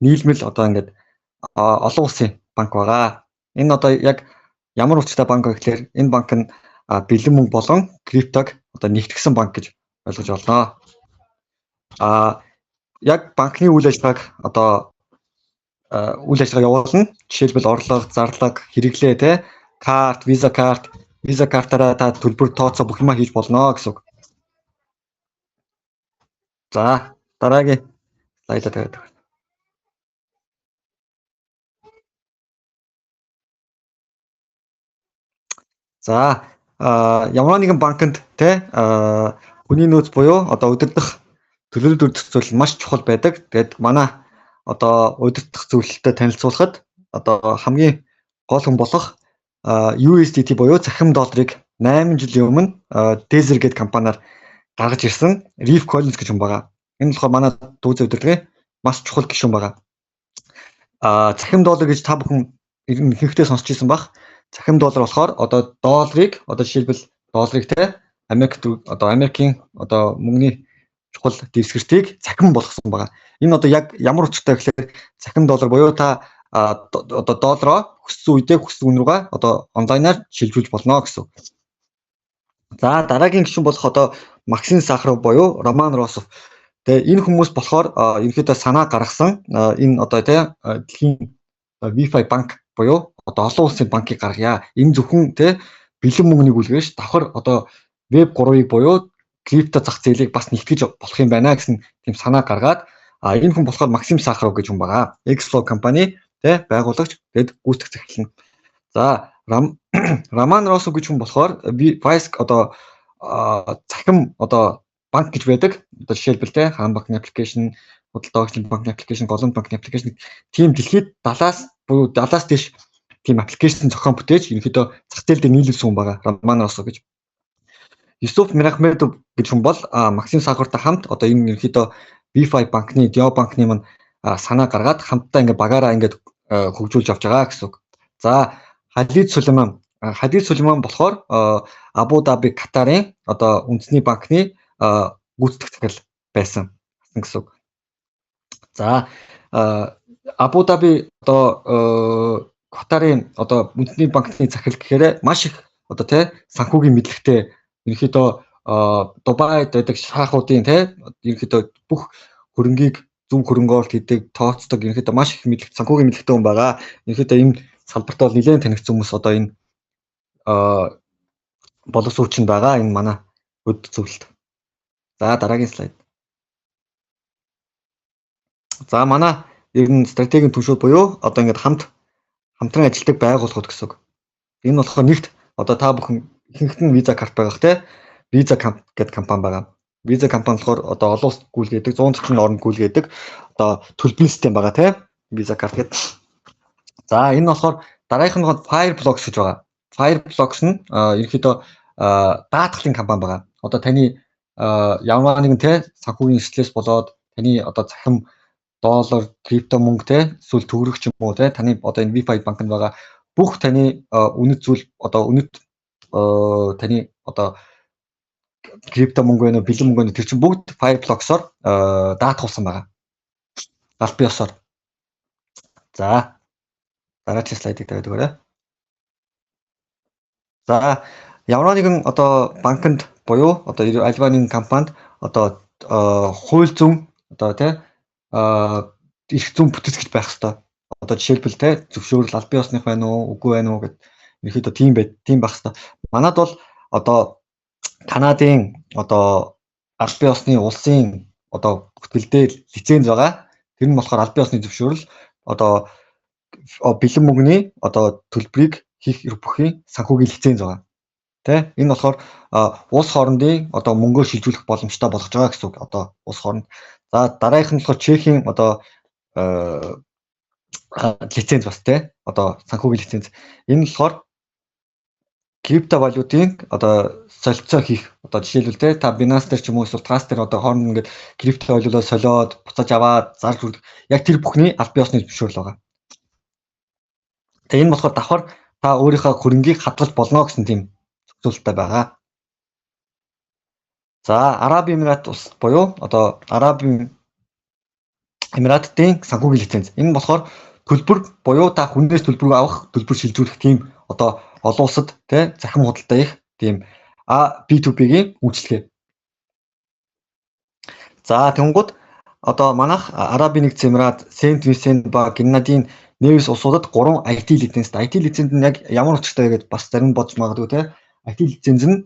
нийлмэл одоо ингээд олон улсын банк байгаа. Энэ одоо яг ямар учиртай банк вэ гэхээр энэ банк нь бэлэн мөнгө болон криптог одоо нэгтгэсэн банк гэж ойлгож болно. Яг банкны үйл ажиллагааг одоо үйл ажиллагаа явуулна. Жишээлбэл орлого, зарлага, хэрэглээ те карт, виза картаараа та төлбөр тооцоо бүх юмаа хийж болно гэсэн үг. За дараагийн слайдаа тавиад. За ямар нэгэн банкнд те хүний нөөц буюу одоо удирдах төлөвлөлт үрдэх зүйл маш чухал байдаг. Тэгээд манай одоо удирдах зөвлөлтөд танилцуулахад одоо хамгийн гол хүн болох USDT буюу цахим долларыг 8 жилийн өмнө Tether гэдэг компаниар гаргаж ирсэн Reef Collins гэж хүн байгаа. Энэ болохоор манай дүүзээ удирдлагын маш чухал гишүүн байгаа. Цахим доллар гэж та бүхэн ихэнхдээ сонсч ирсэн баг. Цахим доллар болохоор одоо долларыг одоо жишээлбэл долларыг те Америкийн одоо мөнгөний чухал дэвсгэртийг цахим болгосон байгаа. Энэ одоо яг ямар учиртай гэхээр цахим доллар буюу та одоо доллароо хүссэн үедээ хүссэн үн рүүгээ одоо онлайнаар шилжүүлж болно гэсэн. За дараагийн гишүүн болох одоо Максим Сахаров буюу Роман Росов. Тэгээ энэ хүмүүс болохоор ерөнхийдөө санаа гаргасан энэ одоо дэлхийн VeFi банк буюу одоо олон улсын банкыг гаргая. Энэ зөвхөн бэлэн мөнгөнийг үлгээж давхар одоо Web 3-ыг буюу крипто зах зээлийг бас нэгтгэж болох юм байна гэсэн тийм санаа гаргаад энэ хүн болохоор Максим Сахаров гэж хүн байгаа. Xflow компани байгуулагч тэгэд гүйцэтгэх захирлна. За Роман Росов гэж хүн болохоор Vice одоо цахим одоо банк гэж байдаг. Одоо жишээлбэл хаан банкны аппликейшн, худалдаа авахчны банкны аппликейшн, голомт банкны аппликейшн тийм дэлхийд 70-аас дээш тийм аппликейшн зохион бүтээж ерөнхийдөө зах зээл дээр нийлүүлсэн хүн байгаа. Роман Росов гэж. Юсуф Мирахмедов гэж хүн бол Максим Сахартай хамт одоо энэ ерөнхийдөө VeFi банкны, Dio банкны маань санаа гаргаад хамтдаа ингээд багаараа ингээд хөгжүүлж авч байгаа гэсэн үг. За Халид Сулейман болохоор Абу Даби Катарын одоо үндэсний банкны гүйцэтгэх захирал байсан гэсэн үг. За Абу Даби одоо Катарын одоо үндэсний банкны захирал гэхээр маш их одоо санхүүгийн мэдлэгтэй ерөнхийдөө Дубайд байдаг шахуудын ерөнхийдөө бүх хөрөнгийг зөв хөрөнгөөрөлт хийдэг, тооцдог ерөнхийдөө маш их мэдлэг, санхүүгийн мэдлэгтэй хүн байгаа. Ерөнхийдөө энэ салбарт бол нэлээд танигдсан хүмүүс одоо энэ боловсруучнд байгаа энэ манай өд зөвлөлт. За дараагийн слайд. За манай ер нь стратегийн түвшүүд буюу одоо ингээд хамтран ажилладаг байгууллагууд гэсэн үг. Энэ болохоор нэгт одоо та бүхэн ихэнх нь виза карт байгаах Visa гэдэг компани байгаа. Visa компани болохоор одоо олон улсад гүйлгээдэг 140 орнд гүйлгээдэг одоо төлбөрийн систем байгаа Visa карт гэдэг. За энэ болохоор дараагийнх нь Fireblocks гэж байгаа. Fireblocks нь ерөнхийдөө даатгалын компани байгаа. Одоо таны ямар нэгэн санхүүгийн эрсдлээс болоод таны одоо захим доллар, крипто мөнгө эсвэл төгрөг ч юм уу таны одоо энэ VeFi банкнд байгаа бүх таны үнэт зүйл одоо таны одоо крипто мөнгө вэ, бэлэн мөнгө вэ тэр чинь бүгд Fireblocks-оор даатгуулсан байгаа. Аль биесээр. За дараагийн слайдыг тавиад өгөөрэй. За ямар нэгэн одоо банкнд буюу одоо альва нэгэн компанид одоо хууль зүйн одоо эрх зүйн бүтэц гэж байх хэрэгтэй. Одоо жишээлбэл зөвшөөрөл аль бие усных байна уу, үгүй байна уу гэдэг ерөнхийдөө тийм байх хэрэгтэй. Манад бол одоо Канадын одоо аль бие усны улсын одоо бүтгэлдээ лиценз байгаа. Тэр нь болохоор аль бие усны зөвшөөрөл одоо бэлэн мөнгөний одоо төлбөрийг хийх эрх бүхий санхүүгийн лиценз байгаа. Энэ болохоор улс хоорондын одоо мөнгөө шилжүүлэх боломжтой болгож байгаа гэсэн үг. Одоо улс хооронд. За дараагийнх нь болохоор Чехийн одоо лиценз бас одоо санхүүгийн лиценз. Энэ болохоор криптовалютын одоо солилцоо хийх одоо жишээлбэл та Binance дээр ч юм уу эсвэл Trust дээр одоо хооронд ингээд криптовалютаа солиод буцааж аваад зарж хүргэх яг тэр бүхний аль бие усны зөвшөөрөл байгаа. Тэгээ энэ болохоор давхар та өөрийнхөө хөрөнгийг хадгалж болно гэсэн тийм зөвлөлттэй байгаа. За Араб Эмират улс буюу одоо Арабын Эмиратуудын санхүүгийн лиценз. Энэ нь болохоор төлбөр буюу та хүнээс төлбөрийг авах, төлбөр шилжүүлэх тийм одоо олон улсад тий захин худалдаа их тийм B2B-гийн үйлчлэгээ. За тэнгууд одоо манайх Арабын нэгдсэн Эмират, Сент Винсент ба Гренадын Невис улсуудад 3 IT лицензтэй. IT лиценз нь яг ямар учиртай вэ гэдээ бас зарим бодож магадгүй те. IT лиценз нь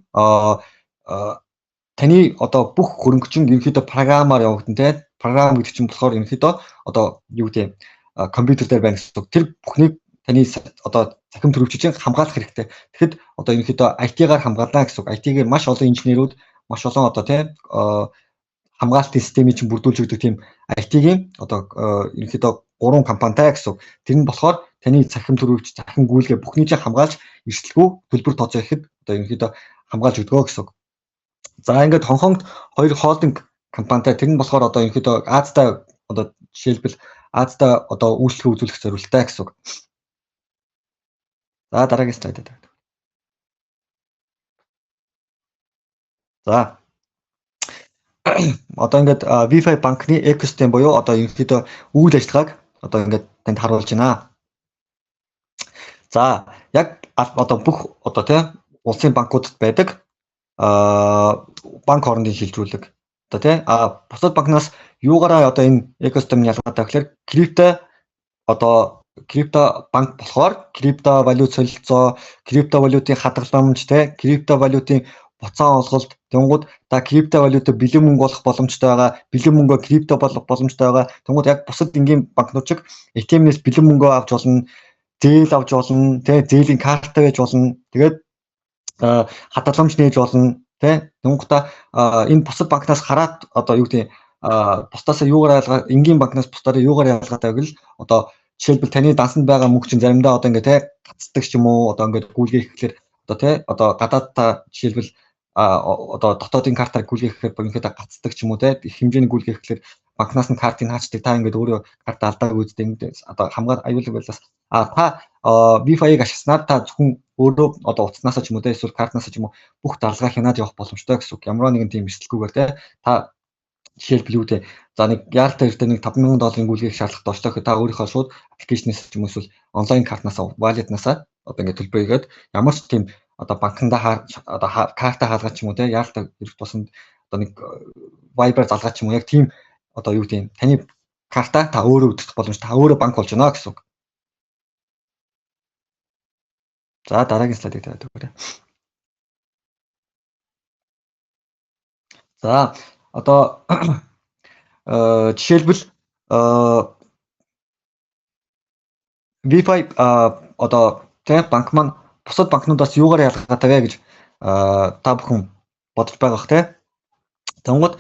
таны одоо бүх хөрөнгөчин ерөнхийдөө програмаар явагдана те. Програм гэдэг чинь болохоор ерөнхийдөө одоо юу гэдэг компьютер дээр байна гэсэн үг. Тэр бүхнийг таны одоо захин төрөвчийн хамгаалах хэрэгтэй. Тэгэхэд одоо ерөнхийдөө IT-гаар хамгаална гэсэн үг. IT-гээр маш олон инженерүүд, маш олон одоо те хамгаалтын системийг чинь бүрдүүлж өгдөг тийм IT-ийн одоо ерөнхийдөө 3 компанитай гэсэн үг. Тэр нь болохоор таны захин төрөвч, захин гүйлгээ бүхний чинь хамгаалж эрсдэлгүй төлбөр тооцоо ихэд одоо ерөнхийдөө хамгаалж өгдөгөө гэсэн үг. За ингээд Хонконгт 2 холдинг компанитай тэр нь болохоор одоо ерөнхийдөө Азтай одоо жишээлбэл Азтай одоо үйлчлэг үзүүлэх зорилттой гэсэн үг. За дараагийн слайд дээр. За одоо ингээд V5 банкны экосистем буюу одоо ерөнхийдөө үйл ажиллагааг одоо ингээд танд харуулж байна. За яг одоо бүх одоо тийм улсын банкудад байдаг банк хоорондын шилжүүлэг одоо тийм бусад банкнаас юугаараа одоо энэ экосистем ялгаатай гэхээр крипто банк болохоор крипто валют солилцоо, крипто валютын хадгаламж тийм крипто валютын буцаан олголт тэнгууд та крипто валютыг бэлэн мөнгө болох боломжтой байгаа, бэлэн мөнгөө крипто болох боломжтой байгаа. Тэнгууд яг бусад энгийн банкнууд чиг ATM-нээс бэлэн мөнгөө авч болно, зээл авч болно, тий зээлийн картаа байж болно. Тэгээд хадгаламж нээж болно, тий. Тэнгуудаа энэ бусад банкнаас хараад одоо юу гэдэг бусдаас юугаар энгийн банкнаас бусдаараа юугаар ялгаатай вэ гэвэл одоо жишээлбэл таны дансанд байгаа мөнгө чинь заримдаа одоо ингээ тий гацдаг ч юм уу одоо ингээ гүйлгээ ихлээр одоо тий одоо гадааддаа жишээлбэл одоо дотоодын картаар гүйлгээ гэхээр ерөнхийдөө гацдаг ч юм уу те хэмжээний гүйлгээ гэхээр банкнаас нь картыг хаачдаг та ингээд өөрөө карт алдаагүй үздэй ингээд одоо хамгаалал аюулгүй байлаас та V5-ыг ашигласнаар та зөвхөн өөрөө одоо утаснаас ч юм уу те эсвэл картнаас ч юм уу бүх даралгаа хянаад явах боломжтой гэсэн үг. Ямар нэгэн тийм эрсдэлгүйгээр те та жишээлбэл юу те за нэг яаралтай эртээ нэг $5,000 гүйлгээх шаардлагатай болчихоо гэхэд та өөрийнхөө шууд аппликейшнээс ч юм уу эсвэл онлайн картнаас валетнасаа одоо ингээд төлбөр хийгээд ямар ч тийм одоо банкндаа одоо карта хаалгач ч юм уу те яаралтай эрт босонд одоо нэг Viber залгач ч юм уу яг тийм одоо юу гэдэг таны карта та өөрөө үзэх боломж та өөрөө банк болж байна гэсэн үг. За дараагийн слайдыг тавиад өгөөрэй. За одоо жишээлбэл V5 одоо те банк маань бусад банкнуудаас юугаар ялгаатай вэ гэж та бүхэн бодож байгаа бох те. Тэнгууд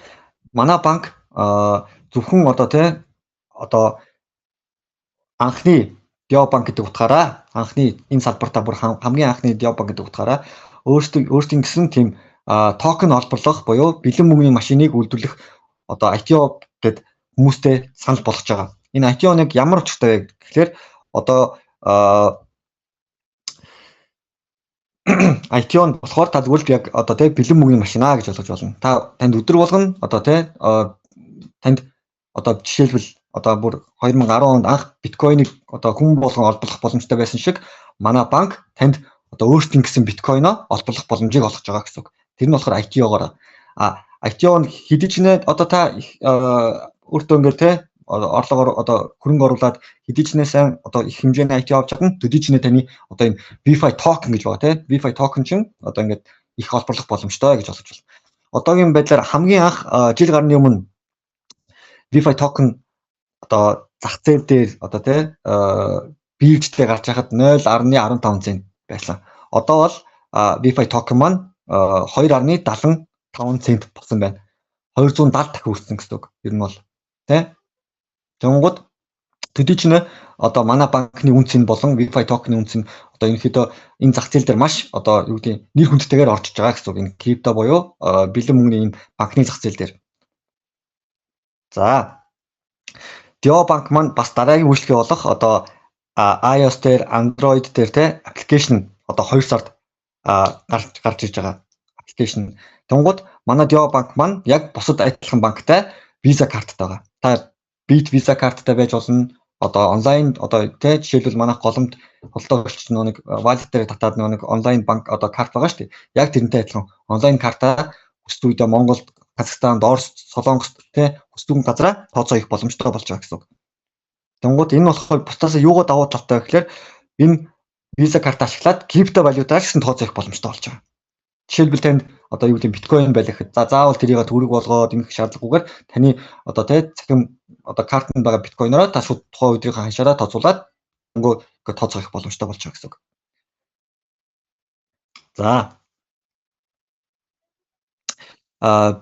манай банк зөвхөн одоо те одоо анхны Диобанк гэдэг утгаараа анхны энэ салбартаа бүр хамгийн анхны Диобанк гэдэг утгаараа өөрсдийн гэсэн тийм токен олборлох буюу бэлэн мөнгөний машиныг үйлдвэрлэх одоо ITO гэдэг хүмүүстэй санал болгож байгаа. Энэ ITO нэг ямар учиртай вэ гэхээр одоо ITO нь болохоор та зөвхөн яг одоо те бэлэн мөнгөний машина гэж ойлгож болно. Танд өдөр болгоно одоо те танд одоо жишээлбэл одоо бүр 2010 онд анх биткойныг одоо хүн болгон олборлох боломжтой байсан шиг манай банк танд одоо өөрсдийн гэсэн биткойноо олборлох боломжийг олгож байгаа гэсэн үг. Тэр нь болохоор ITO-гоор ITO нь хэдий ч нэ одоо та өөртөө ингээд те орлогоор одоо хөрөнгө оруулаад хэдий ч нэ сайн одоо их хэмжээний ITO авч чадна. Төдий ч нэ таны одоо энэ V5 токен гэж байгаа те V5 токен чинь одоо ингээд их олборлох боломжтой гэж ойлгож байна. Одоогийн байдлаар хамгийн анх жил гарны өмнө V5 токен одоо зах зээл дээр одоо те биржтэй гарч байхад 0.15 цент байсан. Одоо бол V5 токен маань 2.75 цент болсон байна. 270 дахин өрсөн гэсэн үг. Ер нь бол те. Тэнгууд төдий ч нэ одоо манай банкны үнц нь болон V5 токены үнц нь одоо ерөнхийдөө энэ зах зээл дээр маш одоо юу гэдэг нэр хүндтэйгээр орчиж байгаа гэсэн үг. Энэ крипто буюу бэлэн мөнгөний энэ банкны зах зээл дээр. За Диобанк маань бас дараагийн үйлчлэгээ болох одоо iOS дээр, Android дээр те аппликейшн одоо 2 сард гарч ирж байгаа аппликейшн. Тэнгууд манай Диобанк маань яг бусад адилхан банктай Visa карттай байгаа. Та Bit Visa карттай байж болно. Одоо онлайн одоо тэ жишээлбэл манайх голомт холдоо өгч нэг wallet дээр татаад нэг онлайн банк одоо карт байгаа шүү дээ. Яг тэрнтэй адилхан онлайн картаа хүсдэг үедээ Монголд, Казахстанд, Оросд, Солонгост тэ хүсдэг газараа тооцоо хийх боломжтой болж байгаа гэсэн үг. Тэнгууд энэ болохоор бусдаас юугаа давуу талтай вэ гэхээр энэ Visa карт ашиглаад крипто валютаар гэсэн тооцоо хийх боломжтой болж байгаа. Жишээлбэл танд одоо юу гэдэг биткойн байх гэхэд заавал тэрийг төгрөг болгоод ингэх шаардлагагүйгээр таны одоо тэ цахим одоо картанд байгаа биткойнороо та шууд тухайн өдрийнхөө ханшаараа тооцоолаад ингээ тооцоо хийх боломжтой болж байгаа гэсэн үг. За.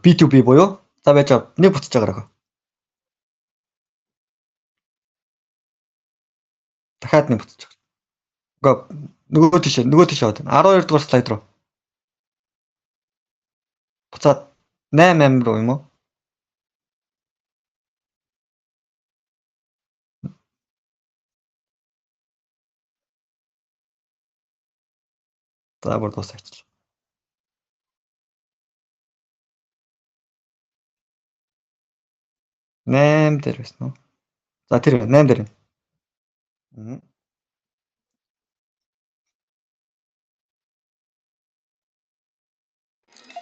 B2B буюу за байж нэг буцаж байгаарай. Дахиад нэг буцаж. Үгүй нөгөө тийш аваад 12 дугаар слайд руу. Буцаад 8 руу юм уу? За бүр дуусаач. 8 дээр байсан уу? За тэр 8 дээр.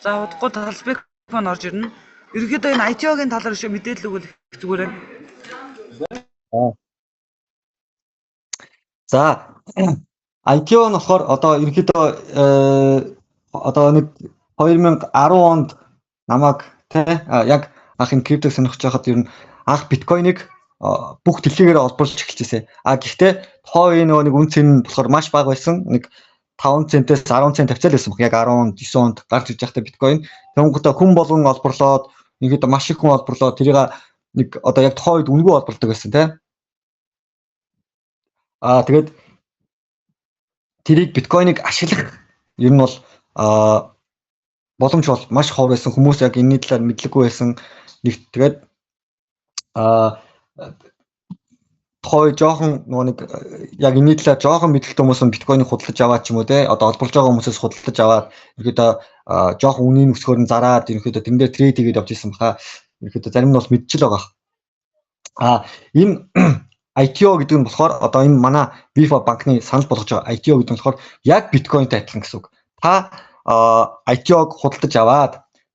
За удахгүй талбайг фон орж ирнэ. Ерөнхийдөө энэ ITO-гийн талаар шиг мэдээлэл өгвөл их зүгээр байна. За ITO нь болохоор одоо ерөнхийдөө одоо нэг 2010 онд намайг тэ яг анх энэ криптог сонирхож байхад ер нь анх биткойныг бүх дэлхийгээр олборлож эхэлчихсэн. Гэхдээ тоо нэг үн цэн болохоор маш бага байсан. Нэг 5 центээс 10 цент тавьцаал байсан баг. Яг 19 онд гарч иж байхдаа биткойн. Тэнгуудаа хүн болгон олборлоод ерөнхийдөө маш их хүн олборлоод тэрийг нэг одоо яг тоо үед үнгүй олбордог байсан тэ. Тэгээд тэрийг биткойныг ашиглах ер нь бол боломж бол маш ховор байсан. Хүмүүс яг энэний талаар мэдлэггүй байсан. Нэг тэгээд тоо жоохон нэг яг энэний талаар жоохон мэдлэгтэй хүмүүс нь биткойныг худалдаж аваад ч юм уу те одоо олборлож байгаа хүмүүсээс худалдаж аваад ерөөдөө жоохон үнийн өсгөөр нь зараад ерөөдөө тэн дээр трейд хийгээд явж исэн баха. Ерөөдөө зарим нь бол мэдчихэл байгаа. Энэ ITO гэдэг нь болохоор одоо энэ манай BIFA банкны санал болгож байгаа ITO гэдэг нь болохоор яг биткойнтэй адилхан гэсэн үг. Та ITO-г худалдаж аваад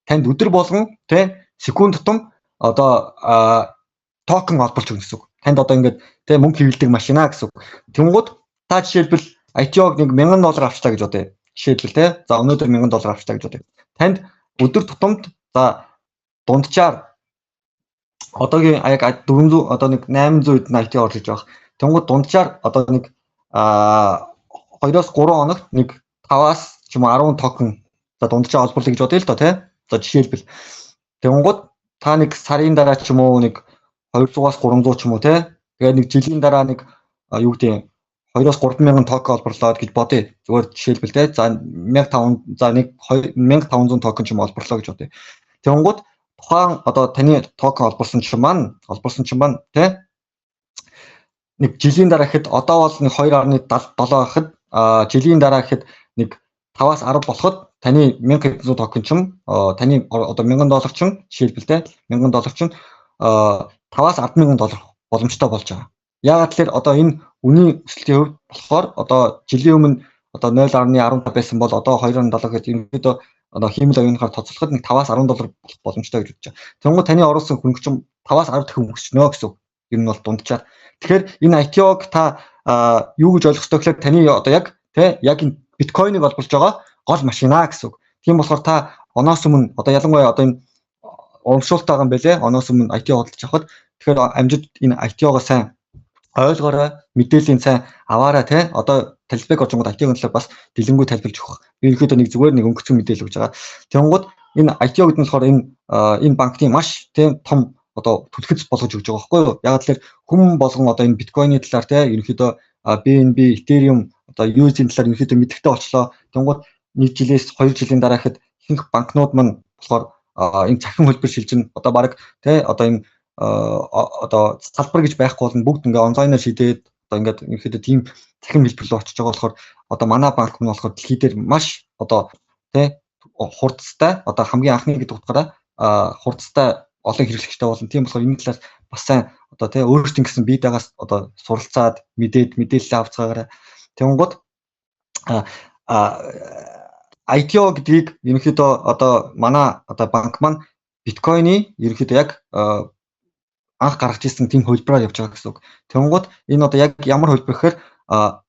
танд өдөр болгон те секунд тутам одоо токен олболж өгнө гэсэн үг. Танд одоо ингээд те мөнгө хэвлэдэг машина гэсэн үг. Тэнгууд та жишээлбэл ITO-г нэг $1000 авчлаа гэж бодъё. Жишээлбэл те за өнөөдөр $1000 авчлаа гэж бодъё. Танд өдөр тутамд за дунджаар одоогийн яг 400 одоо нэг 800 эдэн ITO орж иж байгаа. Тэнгууд дунджаар одоо нэг 2-3 хоногт нэг 5-аас ч юм уу 10 токен за дунджаа олборлоо гэж бодъё л доо те. За жишээлбэл тэнгууд та нэг сарын дараа ч юм уу нэг 200-аас 300 ч юм уу те. Тэгээд нэг жилийн дараа нэг юу гэдэг 2-оос 30000 токен олборлоод гэж бодъё. Зүгээр жишээлбэл те. За 1500 за нэг 2500 токен ч юм олборлоо гэж бодъё. Тэнгууд тухайн одоо таны токен олборсон чинь маань те нэг жилийн дараа гэхэд одоо бол нэг 2.77 гэхэд жилийн дараа гэхэд нэг 5-аас 10 болоход таны 1100 токен чинь таны одоо $1000 чинь жишээлбэл те $1000 чинь 5-аас $10,000 боломжтой болж байгаа. Яагаад тэгэхээр одоо энэ үнийн өсөлтийн хувьд болохоор одоо жилийн өмнө одоо 0.15 байсан бол одоо 2.7 гэхэд ерөнхийдөө одоо хиймэл оюуныхаар тоцоолоход нэг 5-аас $10 болох боломжтой гэж бодож байгаа. Тэнгууд таны оруулсан хөнгө чинь 5-аас 10 дахин хөнгөчнө гэсэн үг. Ер нь бол дунджаар. Тэгэхээр энэ ITO-г та юу гэж ойлгох ёстой гэхээр таны одоо яг те яг энэ биткойныг олболж байгаа гол машина гэсэн үг. Тийм болохоор та оноос өмнө одоо ялангуяа одоо энэ урамшуултаа байгаа юм байлээ. Оноос өмнө ITO хөдөлж авахд тэгэхээр амжид энэ ITO-гоо сайн ойлгоорой, мэдээллийн сайн аваарай те. Одоо талбайг орж ингод ITO-гийн талаар бас дэлгэнгүй тайлбарж өгөх. Ерөнхийдөө нэг зүгээр нэг өнгөцсөн мэдээлэл өгж байгаа. Тэнгууд энэ ITO гэдэг нь болохоор энэ банкны маш тийм том одоо түлхэц болгож өгж байгаа байхгүй юу? Яг тэгэхээр хүн болгон одоо энэ биткойны талаар те ерөнхийдөө BNB, Ethereum одоо USD-ийн талаар ерөнхийдөө мэдрэхтэй болчлоо. Тэнгууд 1 жилээс 2 жилийн дараа ихэд ихэнх банкнууд маань болохоор энэ цахим хөлбөр шилжин одоо баг те одоо энэ одоо салбар гэж байхгүй бол бүгд ингээ онлайнаар шийдээд одоо ингээд ерөнхийдөө тийм цахим хэлбэр рүү очиж байгаа болохоор одоо манай банк нь болохоор дэлхий дээр маш одоо тий хурцтай одоо хамгийн анхны гэдэг утгаараа хурцтай олон хэрэглэгчтэй болно. Тийм болохоор энэ талаас бас сайн одоо тий өөрсдийн гэсэн бие дагаас одоо суралцаад мэдээлэл авцгаагаараа тэгэнгუთ ITO гэдгийг ерөнхийдөө одоо манай одоо банк маань биткойны ерөнхийдөө яг анх гаргаж ирсэн тийм хөлбраар явж байгаа гэсэн үг. Тэгэнгუთ энэ одоо яг ямар хөлбөр гэхээр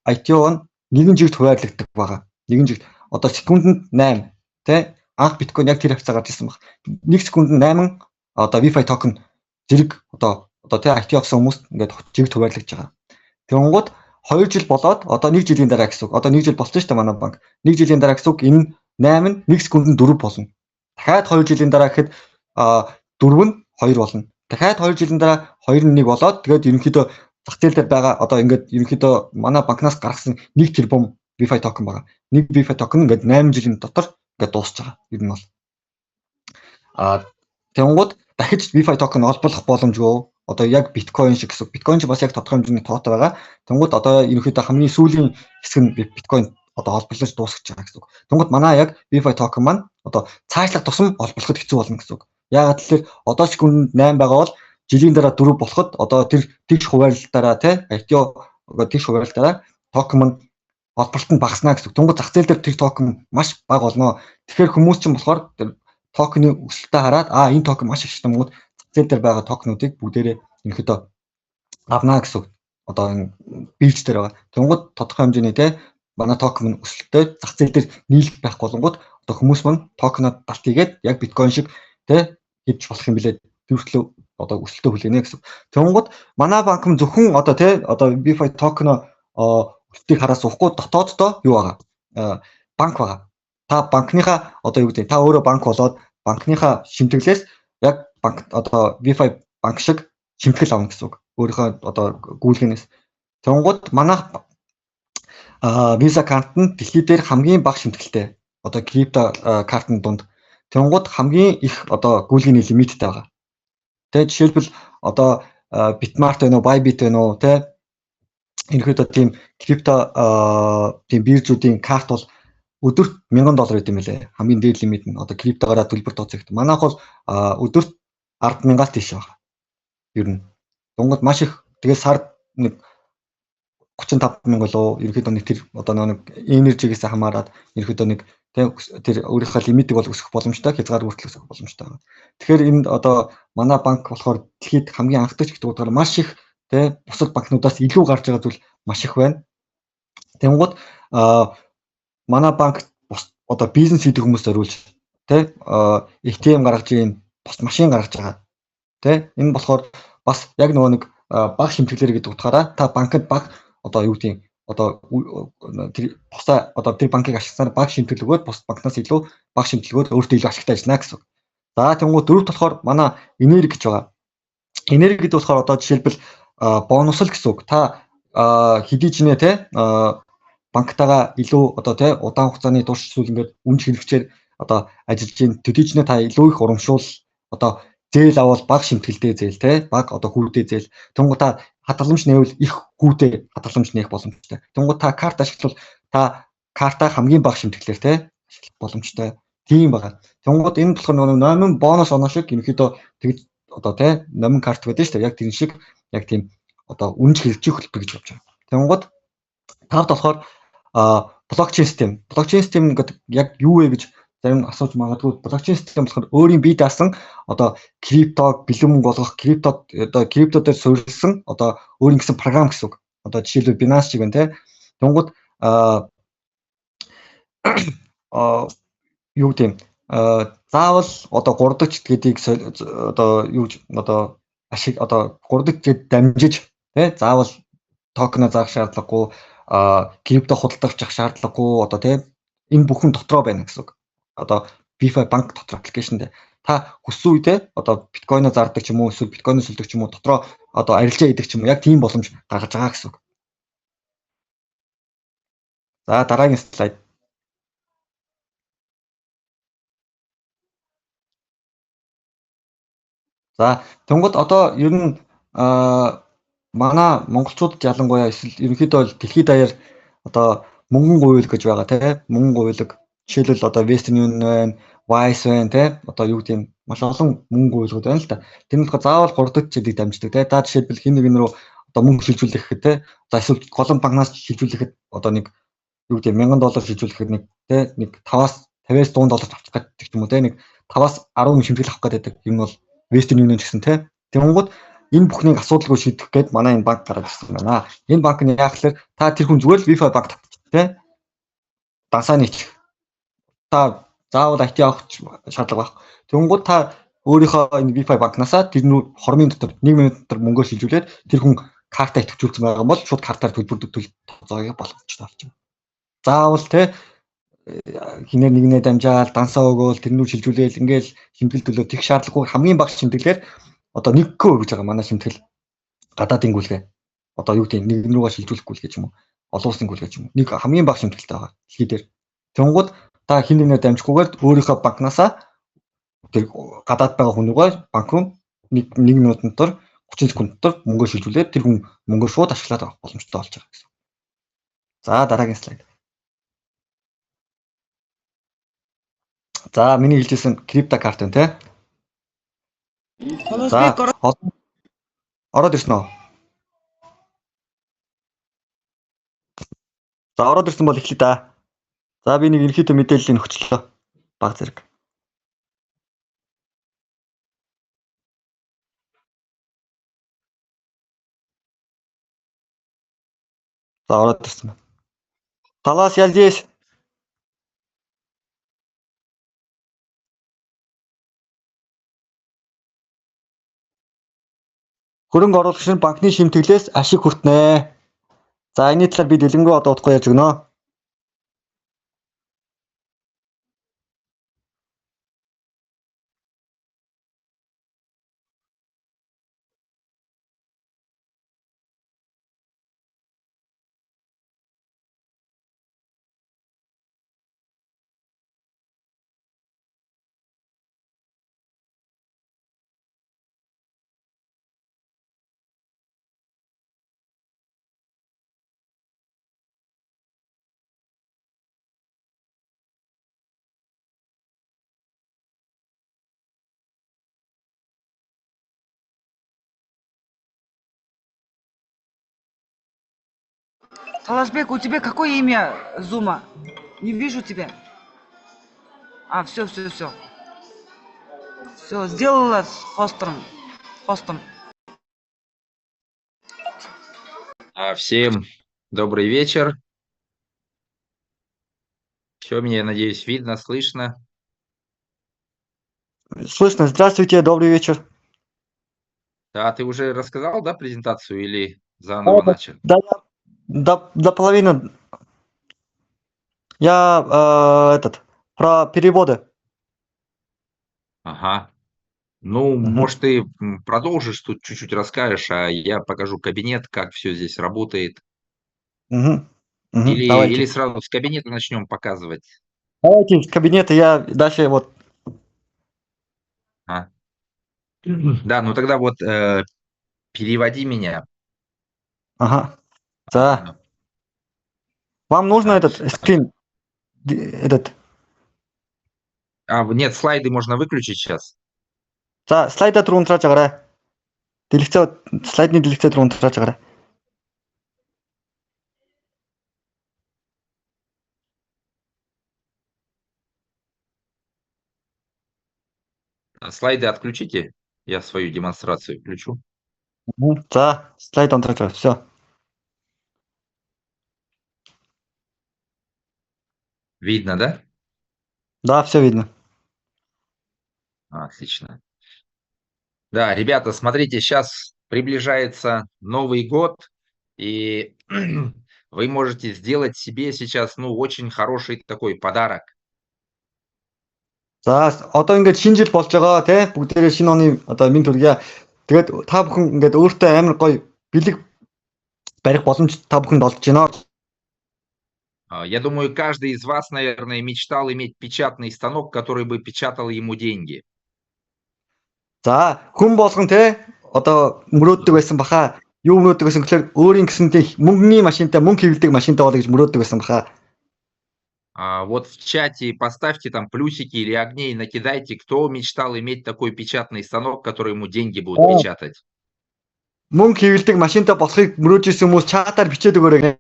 ITO нь нэгэн жигт хуваарлагддаг байгаа. Нэгэн жигт одоо секундэд 8 тий анх биткойн яг тэр хавцаа гарч ирсэн баг. 1 секундэд 8 одоо VeFi токен зэрэг одоо тий ITO авсан хүмүүст ингээд жигт хуваарлагдж байгаа. Тэгэнгუთ 2 жил болоод одоо 1 жилийн дараа гэсэн үг. Одоо 1 жил болсон шүү дээ манай банк. 1 жилийн дараа гэсэн үг энэ 8 нь 1 секундэд 4 болно. Дахиад 2 жилийн дараа гэхэд 4 нь 2 болно. Дахиад 2 жилийн дараа 2 нь 1 болоод тэгээд ерөнхийдөө зах зээл дээр байгаа одоо ингээд ерөнхийдөө манай банкнаас гаргасан 1 тэрбум VeFi токен байгаа. Нэг VeFi токен ингээд 8 жилийн дотор ингээд дуусч байгаа. Ер нь бол тэгэнгუთ дахиж VeFi токен олборлох боломжгүй. Одоо яг биткойн шиг гэсэн. Биткойн ч бас яг тодорхой хэмжээний тоотой байгаа. Тэгэнгუთ одоо ерөнхийдөө хамгийн сүүлийн хэсэг нь биткойн одоо олборлож дуусгаж байгаа гэсэн үг. Тэгэнгუთ манай яг VeFi токен маань одоо цаашлах тусам олборлоход хэцүү болно гэсэн үг. Яагаад тэгэхээр одоо секундэд 8 байгаа бол жилийн дараа 4 болоход одоо тэр тэгш хуваарлалтаараа тий ITO тэгш хуваарлалтаараа токен маань олборлолт нь багаснаа гэсэн үг. Тэгэнгუთ зах зээл дээр тэр токен маш бага болно. Тэгэхээр хүмүүс чинь болохоор тэр токены өсөлтөө хараад энэ токен маш их шатангууд зах зээл дээр байгаа токенуудыг бүгдээрээ ерөнхийдөө авнаа гэсэн үг. Одоо энэ бирж дээр байгаа. Тэгэнгუთ тодорхой хэмжээний тий манай токен өсөлтөө зах зээл дээр нийлэх байх болонгууд одоо хүмүүс маань токенод далт хийгээд яг биткойн шиг тий хийж болох юм билээ. Тэрхлөө одоо өсөлтөө хүлээнэ гэсэн. Тэгэнгუთ манай банк нь зөвхөн одоо тий одоо VeFi токен өсөлтийг хараа суухгүй дотооддоо юу байгаа? Банк байгаа. Та банкныхаа одоо юу гэдэг та өөрөө банк болоод банкныхаа шимтгэлээс яг банк одоо VeFi банк шиг шимтгэл авна гэсэн үг. Өөрийнхөө одоо гүйлгэнээс. Тэгэнгუთ манайх Visa карт нь дэлхий дээр хамгийн бага шимтгэлтэй. Одоо крипто картын дунд. Тэгэнгუთ хамгийн их одоо гүйлгэний лимиттэй байгаа. Тэгээ жишээлбэл одоо Bitmart байна уу, Bybit байна уу, тэ ерөнхийдөө тийм крипто тийм биржүүдийн карт бол өдөрт $1000 гэдэг юм лээ. Хамгийн дээд лимит нь одоо криптогоороо төлбөр тооцогддог. Манайх бол өдөрт 10,000-аас тийш байна. Ер нь. Дунгад маш их тэгээ сард нэг 35,000 болоо ерөнхийдөө нэг тэр одоо нэг энержигээс хамаарат ерөнхийдөө нэг тэр өөрийнхөө лимитийг бол өсгөх боломжтой, хязгаар хүртэл өсгөх боломжтой байна. Тэгэхээр энд одоо манай банк болохоор дэлхийд хамгийн анхдагч гэдэг утгаараа маш их тэ бусад банкнуудаас илүү гарч байгаа зүйл маш их байна. Тэгэнгუთ манай банк одоо бизнес хийдэг хүмүүст зориулж тэ ATM гаргаж ийн, бос машин гаргаж байгаа. Тэ энэ болохоор бас яг нөгөө нэг баг шимтгэлээр гэдэг утгаараа та банкд баг одоо юу гэдэг одоо тэр босоо одоо тэр банкыг ашигласаар баг шимтгэлгөөд бус банкнаас илүү баг шимтгэлгөөд өөртөө илүү ашигтай ажиллана гэсэн. За тэгвэл дөрөвт болохоор манай энерги гэж байгаа. Энерги гэдэг болохоор одоо жишээлбэл бонус л гэсэн үг. Та хэдий ч нэ те банктайгаа илүү одоо те удаан хугацааны турш зүйл ингээд үнж хэрэгчээр одоо ажиллаж ийн төдий ч нэ та илүү их урамшуул одоо зээл авал баг шимтгэлтэй зээл те баг одоо хүүтэй зээл. Тэнгуү та хадгаламж нээвэл их хүүтэй хадгаламж нээх боломжтой. Тэнгуү та карт ашиглавал та картаа хамгийн бага шимтгэлээр те ашиглах боломжтой. Тийм байгаа. Тэнгуү энэ болохоор нөгөө номин бонус оноо шиг ерөнхийдөө тэгж одоо те номин карт гэдэг шүү дээ. Яг тэр шиг яг тийм одоо үнж хэрэгжих хөлбөр гэж явж байгаа. Тэнгуү тавд болохоор блокчейн систем. Блокчейн систем гэдэг яг юу вэ гэж зарим асууж магадгүй. Блокчейн систем болохоор өөрийн бие даасан одоо криптог бэлэн мөнгө болгох крипто одоо крипто дээр суурилсан одоо өөрийн гэсэн програм гэсэн үг. Одоо жишээлбэл Binance шиг байна те. Тэнгууд юу гэм заавал одоо 3 дахь гэдгийг одоо юу одоо ашиг одоо 3 дахь гэд дамжиж те заавал токена заах шаардлагагүй крипто худалдаж авах шаардлагагүй одоо те энэ бүхэн дотроо байна гэсэн үг. Одоо VeFi банк дотор аппликейшн дээр та хүссэн үедээ одоо биткойноо зардаг ч юм уу эсвэл биткойноо сүлдэг ч юм уу дотроо одоо арилжаа хийдэг ч юм уу яг тийм боломж гаргаж байгаа гэсэн үг. За дараагийн слайд. За тэнгууд одоо ер нь манай монголчуудад ялангуяа эсвэл ерөнхийдөө дэлхийд даяар одоо мөнгөн гуйлг гэж байгаа тийм мөнгөн гуйлг жишээлбэл одоо Western Union байна, Wise байна те. Одоо юу гэдэг юм маш олон мөнгө үйлгүүд байна л да. Тэр нь болохоор заавал 3 дахь жилийг дамждаг те. Та жишээлбэл хин нэгэн рүү одоо мөнгө шилжүүлэх гэхэд те. За эсвэл голомт банкнаас шилжүүлэхэд одоо нэг юу гэдэг $1000 шилжүүлэхэд нэг те нэг 5-аас 50-аас $100 авчих гэдэг юм уу те. Нэг 5-аас 10 шимтгэл авах гэдэг юм бол Western Union гэсэн те. Тэгэнгүүт энэ бүхнийг асуудалгүй шийдэх гээд манай энэ банк гараад ирсэн байна. Энэ банк нь яах вэ? Та тэр хүн зүгээр л Wi-Fi банк татчих те. Дансаа нийчих. Та заавал IT авах шаардлага байх. Тэгэнгүүт та өөрийнхөө энэ Wi-Fi банкнасаа тэр нь хормын дотор 1 минут дотор мөнгө шилжүүлээд тэр хүн картаа идэвхжүүлсэн байгаа бол шууд картаар төлбөр тооцоогоо боломжтой болчихно. Заавал те хинээр нэгнээ дамжаал дансаа өгөөл тэрнүү шилжүүлээл ингээл шимтгэл төлөө тех шаардлагагүй хамгийн бага шимтгэлээр одоо 1% гэж байгаа манай шимтгэл гадаадын гүйлгээ одоо юу гэдэг нэг рүүгээ шилжүүлэх гүйлгээ юм уу олон улсын гүйлгээ юм уу нэг хамгийн бага шимтгэлтэй байгаа дэлхий дээр тэнгууд та хин нэгнээ дамжихгүйгээр өөрийнхөө банкнасаа тэр гадаад байгаа хүнийгээ банк руу 1 минут дотор 30 секунд дотор мөнгө шилжүүлээд тэр хүн мөнгө шууд ашиглаад авах боломжтой болж байгаа гэсэн. За дараагийн слайд. За миний хэлжсэн крипто карт байна те. За ороод ирсэн үү? За ороод ирсэн бол эхлэе да. За би нэг ерөнхийдөө мэдээллийг өгчлөө. Баг зэрэг. За ороод ирсэн. Талаас ялдээс хөрөнгө оруулагч нь банкны шимтгэлээс ашиг хүртнэ. За энэ талаар би дэлгэнгүй одоо удахгүй ярьж өгнө. Таласбек, у тебя какое имя Зума? Не вижу тебя. А, все. Все, сделала с хостом. Всем добрый вечер. Все, меня, я надеюсь, видно, слышно. Слышно. Здравствуйте, добрый вечер. Да, ты уже рассказал, да, презентацию или заново начал? Да, до половины. Я про переводы. Ага. Ну, может, ты продолжишь, тут чуть-чуть расскажешь, а я покажу кабинет, как все здесь работает. Или сразу с кабинета начнем показывать. Давайте из кабинета, я дальше вот. Да, ну тогда вот переводи меня. Ага. Да. Вам нужно этот скрин? Этот. Нет, слайды можно выключить сейчас. За, слайдад руу унтраж агараа. Слайдны дэлгэцээр руу унтраж агараа. Слайды отключите. Я свою демонстрацию включу. За, слайд унтраж агараа. Все. Видно, да? Да, все видно. Отлично. Да, ребята, смотрите, сейчас приближается Новый год, и вы можете сделать себе сейчас, очень хороший такой подарок. За, одоо ингээд шинэ жил болж байгаа тий. Бүгдээрээ шинэ оны одоо минь төргийа. Тэгээд та бүхэн ингээд өөртөө амар гоё бэлэг барих боломж та бүхэнд олж байна. Я думаю, каждый из вас, наверное, мечтал иметь печатный станок, который бы печатал ему деньги. За, хүн болгон тий одоо мөрөөддөг байсан баха. Юу мөрөөддөг байсан гэхээр өөрийн гэсэнтэй мөнгөний машинтай мөнгө хэвлэдэг машинтай болоо гэж мөрөөддөг байсан баха. Вот в чате поставьте там плюсики или огни и накидайте, кто мечтал иметь такой печатный станок, который ему деньги будут Аа. печатать. Мөнгө хэвлдэг машинтай болохыг мөрөөж ирсэн хүмүүс чатаар бичээд өгөөрэй.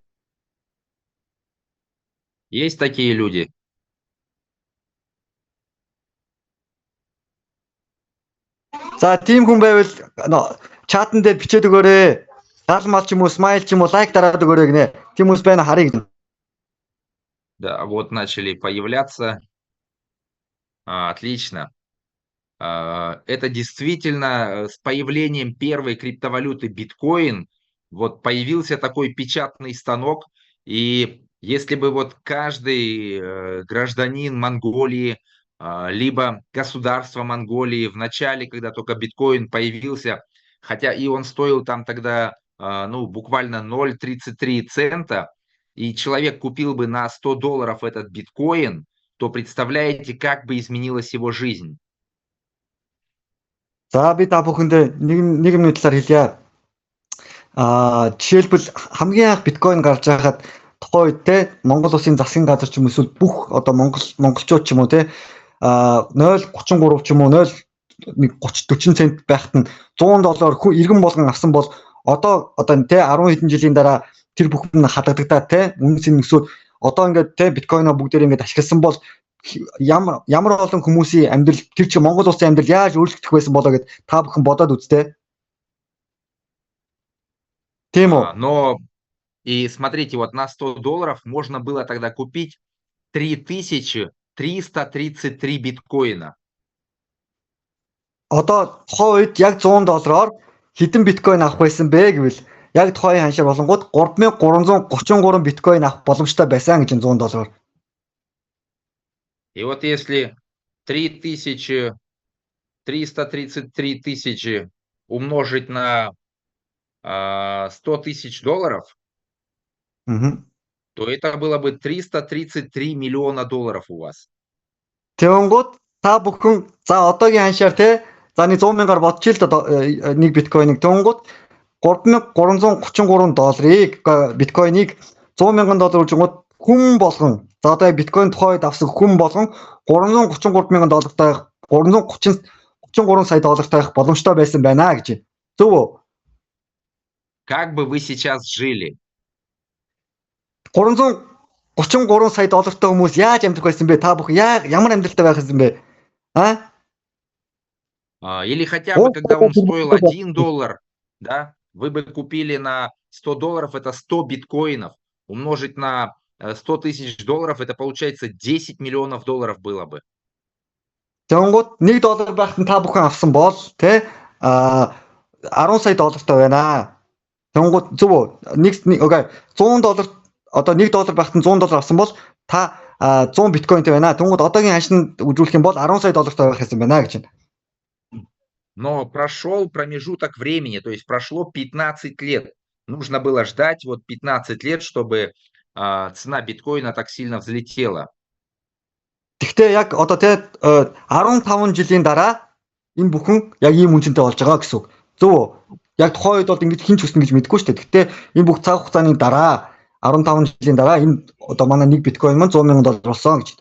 Есть такие люди? За тийм хүн байвал чатан дээр бичээд өгөөрэй. Гал мал ч юм уу, смайл ч юм уу, лайк дараад өгөөрэй гинэ. Тийм хүмүүс байна харъя гэнэ. Да, вот начали появляться. Отлично. Это действительно с появлением первой криптовалюты биткоин вот появился такой печатный станок. И если бы вот каждый гражданин Монголии, либо государство Монголии в начале, когда только биткоин появился, хотя и он стоил там тогда ну, буквально 0,33 цента, и человек купил бы на $100 этот биткоин, то представляете, как бы изменилась его жизнь. За би та бүхэндээ нэг юм талаар хэлье. Жишээлбэл хамгийн анх биткойн гарч байхад тухайн үед те Монгол улсын засгийн газар ч юм эсвэл бүх одоо монголчууд ч юм уу те 0.33 ч юм уу 0.30 40 цент байхад нь $100 иргэн болгон авсан бол одоо те 10 хэдэн жилийн дараа тэр бүхэн хадагдагдаад те үнэс нь өсөөд одоо ингээд те биткойноо бүгдээр ингээд ашигласан бол ямар олон хүмүүсийн амьдрал тэр чинь Монгол улсын амьдрал яаж өөрчлөгдөх байсан болоо гэд та бүхэн бодоод үзтээ. Тийм үү? Но и смотрите, вот на $100 можно было тогда купить 3333 биткоина. Одоо тухайн үед яг $100-оор хэдэн биткойн авах байсан бэ гэвэл яг тухайн ханшаар болонгууд 3333 биткойн авах боломжтой байсан гэж $100. И вот если 333 тысячи умножить на $100 тысяч, то это было бы 333 миллиона долларов у вас. Тэнгууд та бүхэн за одоогийн ханшаар те за нэг 100 мянгаар бодчих л да нэг биткойныг тэнгууд $3333 биткойныг $100 мянган үржингууд хүн болгон за одоо биткойн тухайд авсан хүн болгон $333 мянган тайх $333 сая тайх боломжтой байсан байна гэж. Зөв үү? Как бы вы сейчас жили? $333 сая тайтай хүмүүс яаж амьдрах байсан бэ? Та бүхэн ямар амьдралтай байх байсан бэ? Или хотя бы когда он стоил $1, да, вы бы купили на $100, это 100 биткоинов, умножить на $100 тысяч, это получается $10 миллионов было бы. Тэнгууд $1 байхад та бүхэн авсан бол те $10 сая тайтай байна. Тэнгууд зөв үү? $100 одоо $1 байхад $100 авсан бол та 100 биткойнтэй байна. Тэнгууд одоогийн ханшин үзүүлэх юм бол $10 сая байх байсан байна гэж байна. Но прошел промежуток времени, то есть прошло 15 лет. Нужно было ждать вот 15 лет, чтобы цена биткоина так сильно взлетела. Гэхдээ яг одоо те 15 жилийн дараа энэ бүхэн яг ийм үнцэнтэй болж байгаа гэсэн үг. Зөв үү? Яг тухайн үед бол ингэж хинч өснө гэж мэдэхгүй шүү дээ. Гэхдээ энэ бүх цаг хугацааны дараа 15 жилийн дараа энэ одоо манай нэг биткойн маань $100 мянган болсон гэж.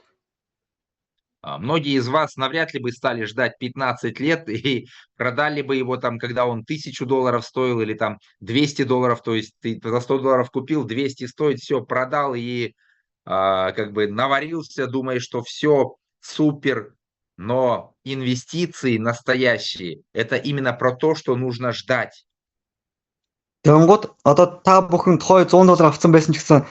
Многие из вас навряд ли бы стали ждать 15 лет и продали бы его там, когда он $1000 стоил или там $200, то есть ты за $100 купил, 200 стоит, все, продал и как бы наварился, думаешь, что все супер, но инвестиции настоящие, это именно про то, что нужно ждать. Тэнгууд одоо та бүхэн тухай $100 авсан байсан ч гэсэн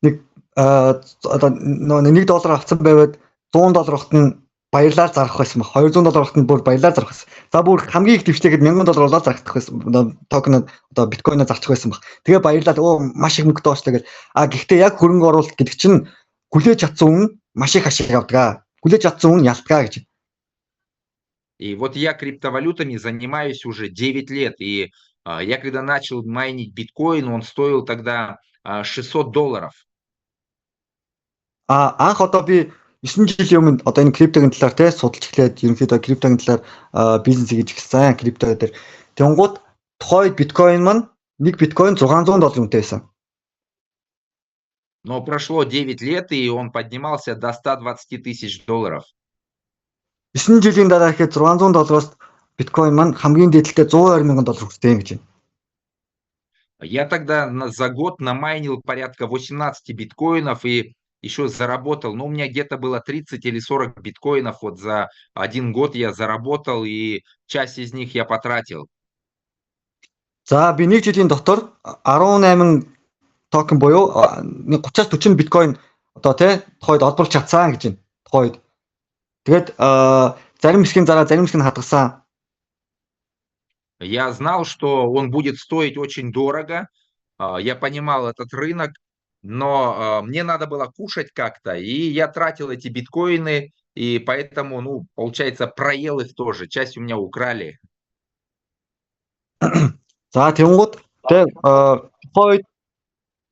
нэг одоо $1 авсан байвал $100 огт нь баярлаар зарах байсан баг. $200 огт нь бүр баярлаар зарах байсан. За бүр хамгийн их дэвштэйгээд $1000 болоод зарах байсан. Токен одоо биткойноо зарчих байсан баг. Тэгээ баярлаад маш их мөнгөтэй болчихлоо гэж. Гэхдээ яг хөрөнгө оруулалт гэдэг чинь хүлээж чадсан хүн маш их ашиг авдаг. Хүлээж чадсан хүн ялтгаа гэж. И вот я криптовалютами занимаюсь уже 9 лет. И я когда начал майнить биткоин, он стоил тогда $600. Анх одоо би 9 жилийн өмнө одоо энэ криптогийн талаар те судалж эхлээд ерөнхийдөө криптогийн талаар бизнес хийж эхэлсэн крипто дээр. Тэнгууд тухайд биткойн маань нэг биткойн $600 үнэтэй байсан. Но прошло 9 лет, и он поднимался до 120 тысяч долларов. 9 жилийн дараа ихэд $600-оос биткойн маань хамгийн дээдэлтэй $120,000 хүрсэн гэж байна. Я тогда за год намайнил порядка 18 биткоинов и еще заработал. Ну, у меня где-то было 30 или 40 биткоинов. Вот за 1 год я заработал, и часть из них я потратил. За би 1 жилийн дотор 18 токен буюу 30-аас 40 биткойн одоо тий тухайд олборлож чадсан гэж байна. Тухайд. Тэгээд зарим хэсгийн зараа зарим хэсэг нь хадгалсан. Я знал, что он будет стоить очень дорого. Я понимал этот рынок, но мне надо было кушать как-то, и я тратил эти биткоины, и поэтому, ну, получается, проел их тоже. Часть у меня украли. За тэнгууд тий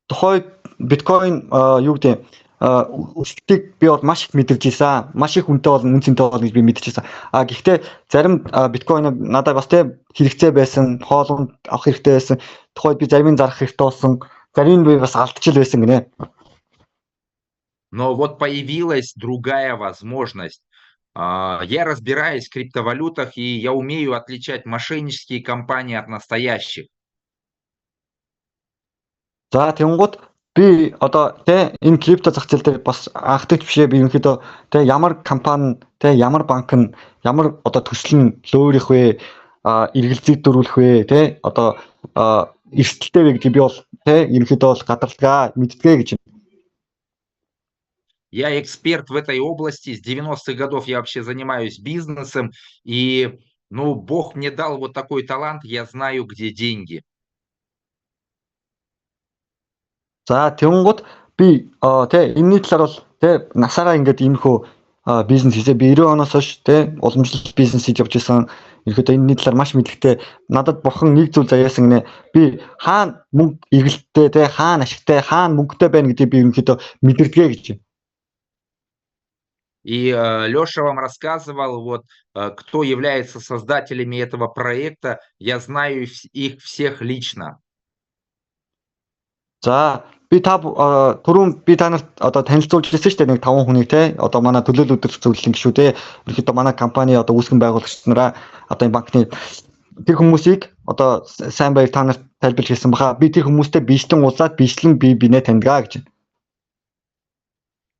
тухайд биткойн юу гэдэг өсөлтийг би бол маш их мэдэрч ийсэн. Маш их үнэтэй бол үнцэнтэй бол гэж би мэдчихсэн. Гэхдээ зарим биткойн надад бас тий хэрэгцээ байсан, хоолунд авах хэрэгтэй байсан. Тухайд би зарим нь зарах хэрэгтэй болсон. Зарим нь би бас алдчихл байсан гинэ. Но вот появилась другая возможность. Я разбираюсь в криптовалютах, и я умею отличать мошеннические компании от настоящих. За тэнгууд би одоо тий энэ крипто зах зээл дээр бас анхдагч бишээ би ерөнхийдөө тий ямар компани тий ямар банк нь ямар одоо төсөл нь лөөрөх вэ эргэлзээд дөрвөлөх вэ тий одоо эрсдэлтэй вэ гэдэг би бол тий ерөнхийдөө бол гадарладаг мэддэгэ гэж. Я эксперт в этой области. С 90-х годов я вообще занимаюсь бизнесом. И, ну, Бог мне дал вот такой талант. Я знаю, где деньги. За тэнгууд би тий энэний талаар бол тий насаараа ингээд иймэрхүү бизнес хийсэ би 90 оноос хойш тий уламжлалт бизнес хийж явж байсан. Ерөнхийдөө энэний талаар маш мэдлэгтэй. Надад бурхан нэг зүйл заяасан гинэ. Би хаана мөнгө эргэлттэй тий хаана ашигтай хаана мөнгөтэй байна гэдгийг би ерөнхийдөө мэдэрдэгэ гэж. И Леша вам рассказывал, вот, кто является создателями этого проекта. Я знаю их всех лично. За би түрүүн би та нарт одоо танилцуулж ирсэн шүү дээ нэг 5 хүнийг те одоо манай төлөөлөл өдөр зөвлөлт шүү дээ. Ерөнхийдөө манай компани одоо үүсгэн байгуулагч нараа одоо энэ банкны тэр хүмүүсийг одоо сайн баяр та нарт тайлбарлаж хэлсэн баха. Би тэр хүмүүстэй бичлэн уулзаад бичлэн бинэ таньдгаа гэж.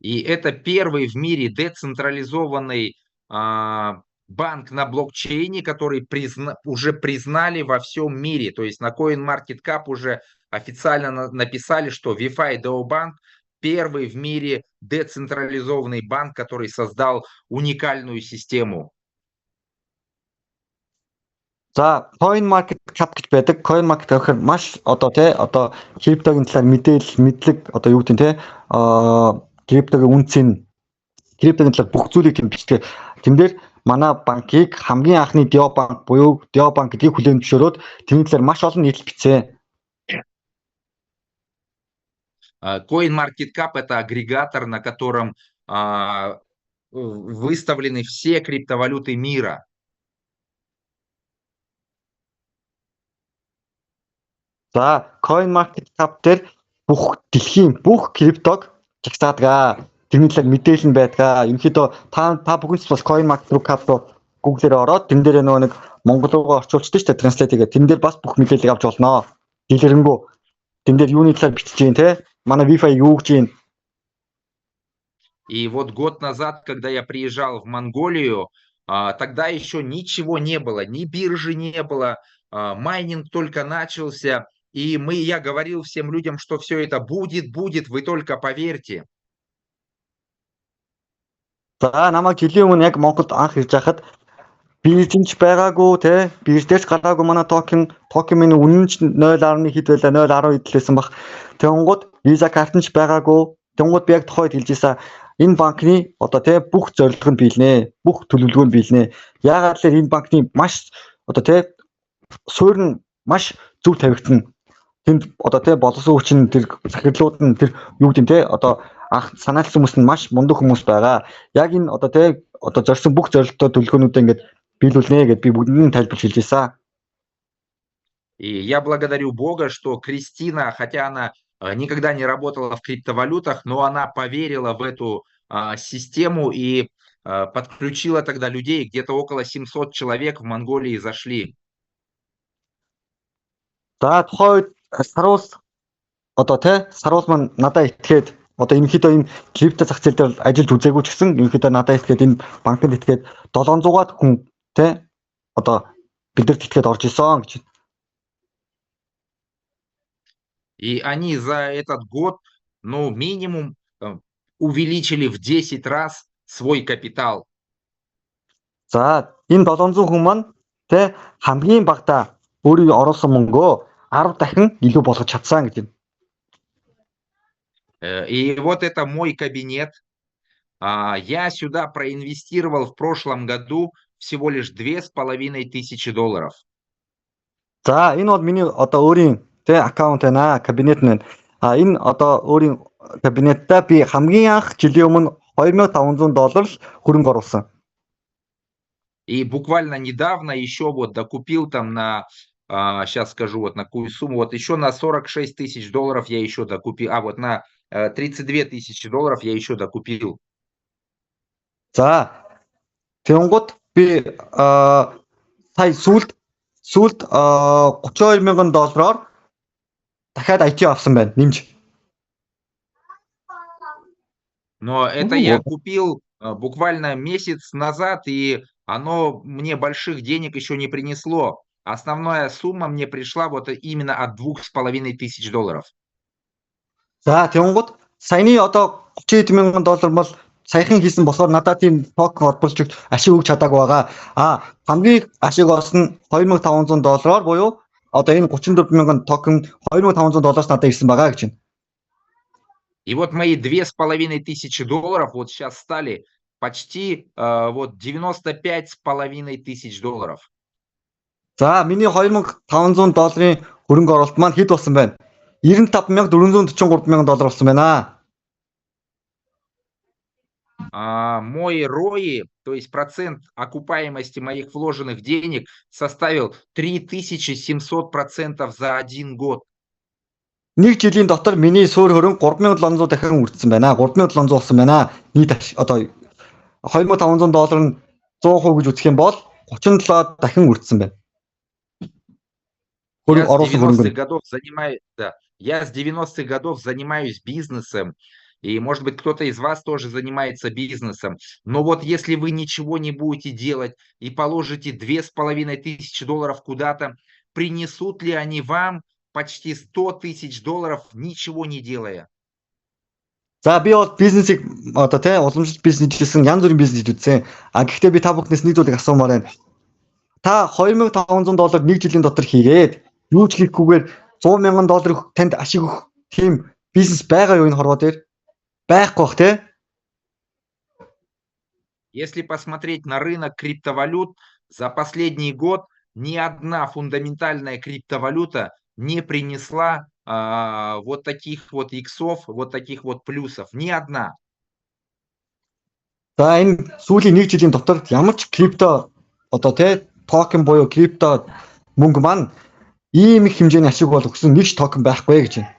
И это первый в мире децентрализованный банк на блокчейне, который уже признали во всем мире. То есть на CoinMarketCap уже официально написали, что VeFi DAO Bank первый в мире децентрализованный банк, который создал уникальную систему. За CoinMarketCap гэж байдаг. CoinMarketCap гэхээр маш одоо тий одоо криптогийн талаар мэдээлэл мэдлэг одоо юу гэдэг те криптогийн үнцэн криптогийн талаар бүх зүйлийг тийм бичдэг. Тэн дээр манай банкыг хамгийн анхны DAO банк буюу DAO банк гэдгийг хүлээн зөвшөөрөөд тэрний талаар маш олон нийтлэл бичсэн. CoinMarketCap это агрегатор, на котором выставлены все криптовалюты мира. За CoinMarketCap дээр бүх дэлхийн бүх криптог жагсаадаг. Тэрний талаар мэдээлэл нь байдаг. Ерөнхийдөө та бүгд бас CoinMarketCap руу Google-ээр ороод тэн дээр нөгөө нэг монгол руу орчуулчихсан шүү дээ транслейт хийгээд. Тэн дээр бас бүх мэдээллийг авч болно. Дэлгэрэнгүй. Тэн дээр юуны талаар бичиж гин те. Манай VeFi юу гэж гин. И вот год назад, когда я приезжал в Монголию, тогда еще ничего не было, ни биржи не было, майнинг только начался. И я говорил всем людям, что все это будет, вы только поверьте. За намайг жилийн өмнө яг Монголд анх ирж байхад биржинч байгаагүй те бирждээс гараагүй манай токен минь үнэн ч 0.1 хэд байлаа 0.10 хэдлээсэн баг. Тэнгууд виза картч байгаагүй. Тэнгууд би яг тухайд хэлжсэн энэ банкны одоо те бүх зорилго нь биелнэ. Бүх төлөвлөгөө нь биелнэ. Яагаад л энэ банкны маш одоо те суурь нь маш зөв тавигдсан. Тэнд одоо те боловсон хүчин тэр захирлууд нь тэр юу гэдэг те одоо анх санаалсан хүмүүс нь маш мундаг хүмүүс байгаа. Яг энэ одоо те одоо зорьсон бүх зорилттой төлөвлөгөөнүүдээ ингээд биелүүлнэ гэдээ би бүгдэнд нь тайлбарж хэлжсэн. И я благодарю Бога, что Кристина, хотя она никогда не работала в криптовалютах, но она поверила в эту систему и подключила тогда людей, где-то около 700 человек в Монголии зашли. За тухайн үед саруул одоо тий саруул маань надад итгээд одоо ерөнхийдөө энэ крипто зах зээл дээр ажиллаж үзээгүй ч гэсэн ерөнхийдөө надад итгээд энэ банкнд итгээд 700-аад хүн тий одоо бидэрт итгээд орж исэн гэж. И они за этот год, ну, минимум увеличили в 10 раз свой капитал. За энэ 700 хүн маань тий хамгийн багадаа өөрийн оруулсан мөнгөө 10 дахин илүү болгож чадсан гэж. И вот это мой кабинет. Я сюда проинвестировал в прошлом году всего лишь $2500. За энэ бол миний одоо өөрийн тий аккаунт байна, кабинет байна. Энэ одоо өөрийн кабинетта би хамгийн анх жилийн өмнө $2500 хөрөнгө оруулсан. И буквально недавно еще вот докупил там на, сейчас скажу, вот на какую сумму, вот еще на $46 тысяч я еще докупил, вот на $32 тысячи я еще докупил. За тэнгууд би сая сүүлд $32,000 дахиад IT авсан байна нэмж. Но это я купил буквально месяц назад, и оно мне больших денег еще не принесло. Основная сумма мне пришла вот именно от $2500. За тэнгууд саяны одоо $30,000 бол саяхан хийсэн болохоор надад тийм токен орболч ашиг өгч чадаагүй байгаа. Хамгийн ашиг олсон $2500 буюу одоо энэ 34,000 токен $2500 надад ирсэн байгаа гэж байна. И вот мои $2500 вот сейчас стали почти вот $95,500. За миний $2500 хөрөнгө оруулалт маань хэд болсон байна? $95,443,000 болсон байна. Мой ROI, то есть процент окупаемости моих вложенных денег, составил 3700% за один год. Нэг жилийн дотор миний суурь хөрөнгө 3700 дахин үрдсэн байна. 3700 болсон байна. Нийт одоо $2500 нь 100% гэж үзэх юм бол 37 дахин үрдсэн байна. Я с 90-х годов занимаюсь бизнесом, и, может быть, кто-то из вас тоже занимается бизнесом. Но вот если вы ничего не будете делать и положите $2500 куда-то, принесут ли они вам почти $100 тысяч, ничего не делая? За би бол бизнесийг одоо тий уламжлалт бизнес хийсэн янз бүрийн бизнес үзсэн. Гэхдээ би та бүхнээс нэг зүйлийг асуумаар байна. Та $2500 нэг жилийн дотор хийгээд юу ч хийхгүйгээр $100,000 танд ашиг өгөх тийм бизнес байгаа юу энэ хорвоо дээр? Байхгүй бах тий? Если посмотреть на рынок криптовалют, за последний год ни одна фундаментальная криптовалюта не принесла вот таких вот иксов, вот таких вот плюсов. Ни одна. За энэ сүүлийн нэг жилийн дотор ямар ч крипто одоо тий токен буюу крипто мөнгө маань ийм их хэмжээний ашиг болгосон нэг ч токен байхгүй гэж байна.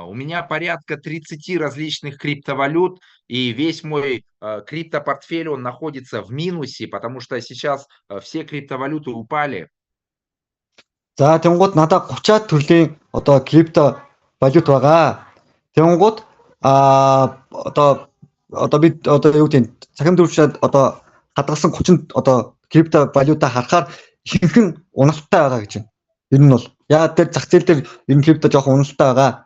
У меня порядка 30 различных криптовалют, и весь мой криптопортфель, он находится в минусе, потому что сейчас все криптовалюты упали. За тэнгууд надад 30-аад төрлийн одоо крипто валют байгаа. Тэнгууд одоо бид одоо юу гэдэг цахим дөрвшөд одоо хадгалсан 30 одоо крипто валюта харахаар ихэнх нь уналттай байгаа гэж байна. Ер нь бол яагаад тэр зах зээл дээр ер нь крипто жоохон уналттай байгаа.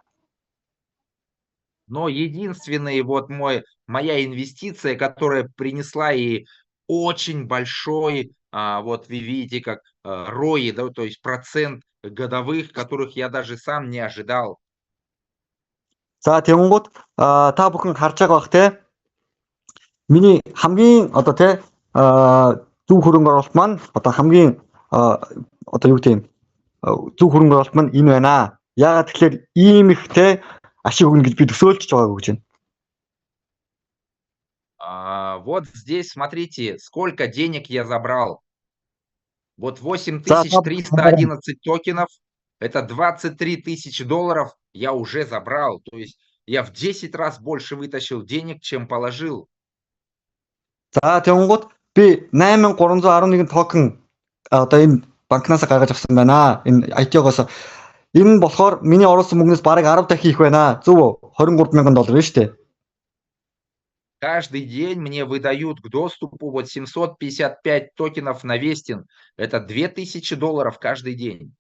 Но единственный вот моя инвестиция, которая принесла и очень большой, вот вы видите, как ROI, да, то есть процент годовых, которых я даже сам не ожидал. За тэнгууд та бүхэн харж байгаа бах те. Миний хамгийн одоо те зөв хөрөнгө оруулалт маань одоо хамгийн одоо юу гэдэг зөв хөрөнгө оруулалт маань энэ байна. Яагаад тэгэхээр ийм их те ашиг өгнө гэж би төсөөлж байгаа гэж байна. Вот здесь смотрите, сколько денег я забрал. Вот 8311 токенов, Это 23 тысячи долларов я уже забрал. То есть я в 10 раз больше вытащил денег, чем положил. За тэгэнгუთ би 8311 токен одоо энэ банкнаас гаргаж авсан байна. Энэ ITO-гоос энэ нь болохоор миний оруулсан мөнгнөөс бараг 10 дахин их байна. Зөв үү? $23,000 байна шүү дээ. Каждый день мне выдают к доступу вот 755 токенов на Вестин. Это 2000 долларов каждый день.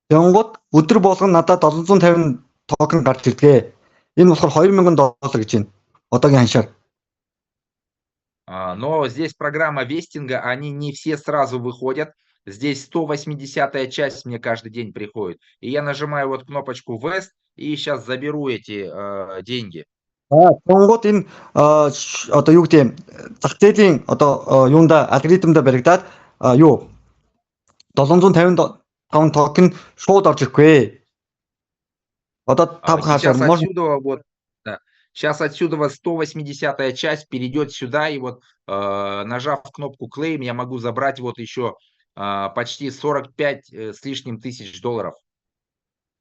Тэгэнгუთ өдөр болгон надад 750 токен гарч ирдэг. Энэ болохоор $2,000 гэж байна. Одоогийн ханшаар. Но здесь программа вестинга, они не все сразу выходят. Здесь 180-я часть мне каждый день приходит. И я нажимаю вот кнопочку Vest и сейчас заберу эти деньги. Тэгэнгუთ энэ одоо юу гэдэг зах зээлийн одоо юунда алгоритмда баригдаад юу 755 токен шууд орж ирэхгүй. Одоо та Сейчас хаашаа отсюда вот, да, сейчас отсюда вот 180-я часть перейдет сюда, и вот нажав кнопку Claim, я могу забрать вот еще почти 45 с лишним тысяч долларов.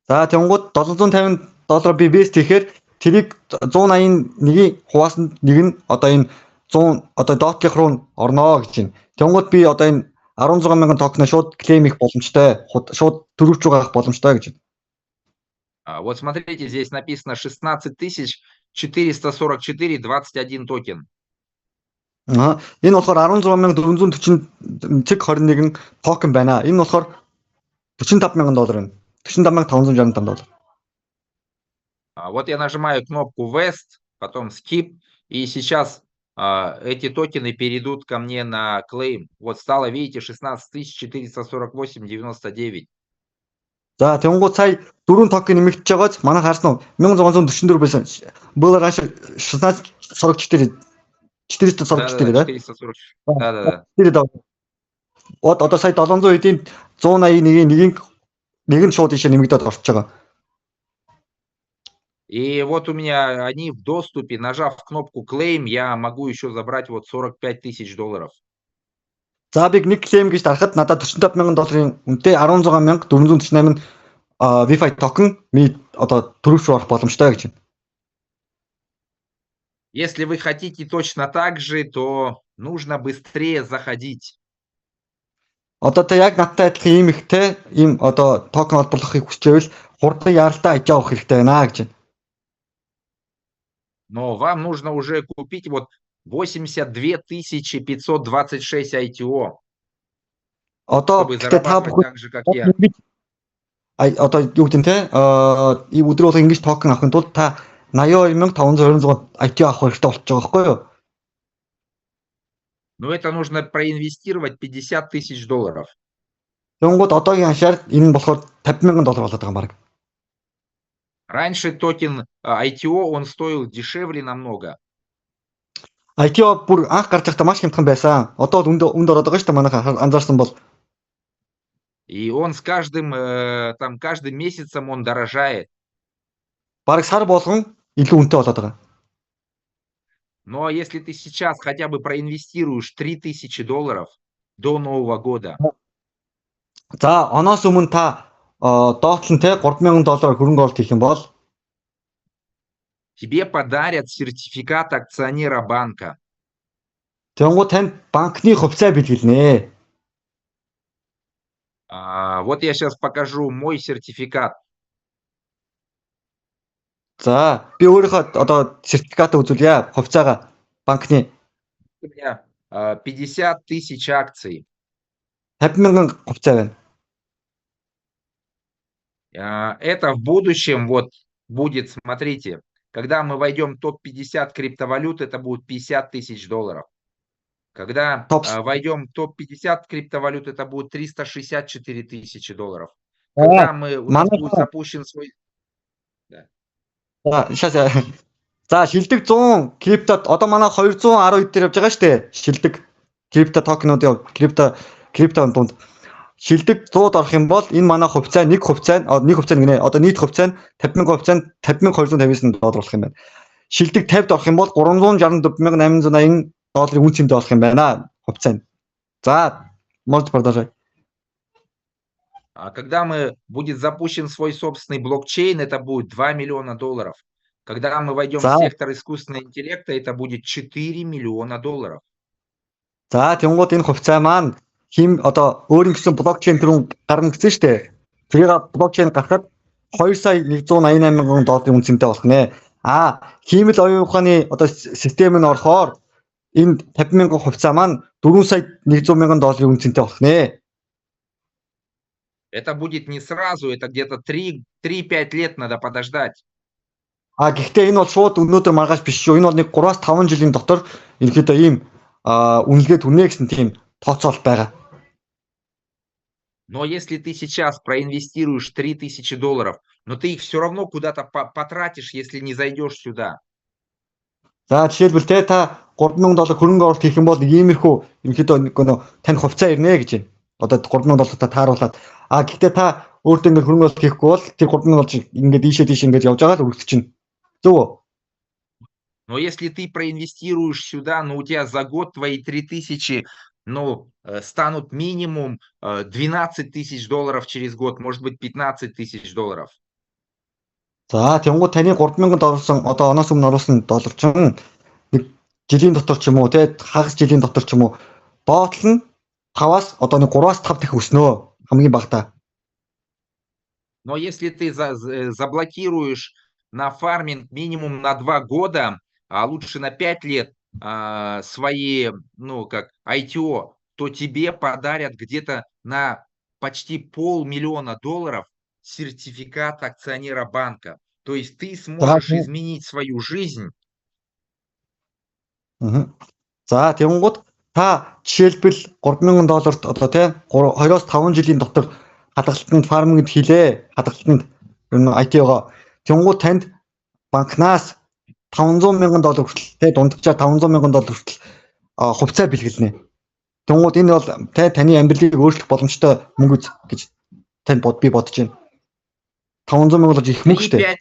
За тэгэнгუთ $750 би бест хийхээр тэрийг 181-ийн хуваасанд нэг нь одоо энэ 100 одоо дотлих руу орноо гэж байна. Тэгэнгუთ би одоо энэ 16,000 токеноо шууд клейм хийх боломжтой. Шууд төрөвч рүү гаргах боломжтой гэж байна. Вот смотрите, здесь написано 16 444 21 токен. Энэ болохоор 16,440 цэг 21 токен байна. Энэ болохоор $45,000 байна. $45,565. Вот я нажимаю кнопку West, потом Skip, и сейчас эти токены перейдут ко мне на Claim. Вот стало, видите, 16 448,99. За тэгэнгუთ сая 4 токен нэмэгдэж байгааз манай харсан уу 1644 байсан. Было раньше 1644 444 да? 440. Да. Вот одоо сая 700 эдийн 181-ийн нэг нь шууд ишээ нэмэгдээд орж байгаа. И вот у меня они в доступе, нажав кнопку Claim, я могу еще забрать вот 45 тысяч долларов. За би нэг клейм гэж дарахад надад $45,000 үнэтэй 16,448 VeFi токен ми одоо төрөвч авах боломжтой гэж байна. Если вы хотите точно так же, то нужно быстрее заходить. Одоо та яг надтай адилхан ийм ихтэй ийм одоо токен олборлохыг хүсчээвэл хурдан яаралтай ажиж авах хэрэгтэй байна гэж байна. Но вам нужно уже купить вот 82 526 ITO, Одоо чтобы гэхдээ та зарабатывать бүхэн так же, как я. одоо юу гэдэг нь те ийм өдөр болго ингэж токен авахын тулд та 82,526 ITO авах хэрэгтэй болж байгаа байхгүй юу? Но это нужно проинвестировать 50 тысяч долларов. Тэгэнгუთ одоогийн ханшаар энэ нь болохоор $50,000 болоод байгаа юм баг. Раньше токен ITO, он стоил дешевле намного. ITO бүр анх гарч байхдаа маш хямдхан байсан. Одоо бол үнд ороод байгаа шүү дээ манайха анзаарсан бол. И он с каждым месяцем он дорожает. Бараг сар болгон илүү үнэтэй болоод байгаа. Но если ты сейчас хотя бы проинвестируешь 3000 долларов до Нового года, За оноос өмнө та доотлон те $3,000 хөрөнгө оруулалт хийх юм бол тебе подарят сертификат акционера банка. тэгэнгუთ танд банкны хувьцаа бэлгэлнэ. Вот я сейчас покажу мой сертификат. За би өөрийнхөө одоо сертификатаа үзүүлье. Хувьцаага банкны У меня 50 тысяч акций. 50,000 хувьцаа байна. Это в будущем вот будет, смотрите, когда мы войдем в топ-50 криптовалют, это будет 50 тысяч долларов. Когда войдем в топ-50 криптовалют, это будет 364 тысячи долларов. Когда у нас будет запущен свой... За шилдэг 100 криптод одоо манай 212 дээр явж байгаа шүү дээ. Шилдэг крипто токенуудын крипто дунд шилдэг 100-д орох юм бол энэ манай хувьцаа нэг хувьцаа гинэ. Одоо нийт хувьцаа нь 50,000 хувьцаа нь $50,259 болох юм байна. Шилдэг 50-д орох юм бол $364,880 үнцэмд болох юм байна хувьцаа нь. За, может продолжай. А когда будет запущен свой собственный блокчейн, это будет $2 миллиона. Когда мы войдем в За сектор искусственного интеллекта, это будет $4 миллиона. за тэнгууд энэ хувьцаа маань одоо өөрийн гэсэн блокчейн төрүн гарна гэсэн шүү дээ. Тэрийг блокчейн гарахад 2,188,000 долларын үнцэнтэй болох нэ. Хиймэл оюун ухааны одоо систем нь орохоор энэ 50,000 хувьцаа маань 4,100,000 долларын үнцэнтэй болох нэ. Это будет не сразу, это где-то 3-5 лет надо подождать. Гэхдээ энэ бол шууд өнөөдөр маргааш биш шүү. Энэ бол нэг 3-5 жилийн дотор ерөнхийдөө ийм үнэлгээ түрнэ гэсэн тийм тооцоолт байгаа. Но если ты сейчас проинвестируешь $3,000, но ты их все равно куда-то потратишь, если не зайдешь сюда. За жишээлбэл та $3,000 хөрөнгө оруулалт хийх юм бол иймэрхүү ерөнхийдөө нөгөө тань хувьцаа ирнэ гэж байна. Одоо $3,000 тааруулаад. Гэхдээ та өөртөө ингэ хөрөнгө оруулалт хийхгүй бол тэр $3,000 ингээд дийш ингэж явж байгаа л үргэлж чинь. Зөв үү? Но если ты проинвестируешь сюда, но у тебя за год твои 3,000, станут минимум $12,000 через год, может быть $15,000. За тэнгуү таны $3,000 одоо оноос өмнө оруулсан доллар чинь нэг жилийн дотор ч юм уу те хагас жилийн дотор ч юм уу доотлол нь 5-аас одоо нэг 3-аас 5 дахин өснө хамгийн багтаа. Но если ты заблокируешь на фарминг минимум на 2 года, а лучше на 5 лет свои, ITO, то тебе подарят где-то на почти $500,000 сертификат акционера банка. То есть ты сможешь изменить свою жизнь. За тэнгууд та жишээлбэл $3,000 одоо те 2-5 жилийн дотор хадгалалтанд фарминг хийлээ. Хадгалалтанд ITO-го тэнгууд танд банкнаас $500,000 хүртэл те дунджаар $500,000 хүртэл хувьцаа бэлгэлнэ. Тэнгууд энэ бол таны амьдралыг өөрчлөх боломжтой мөнгө гэж танд би бодож байна. $500,000 их мөнгө шүү дээ.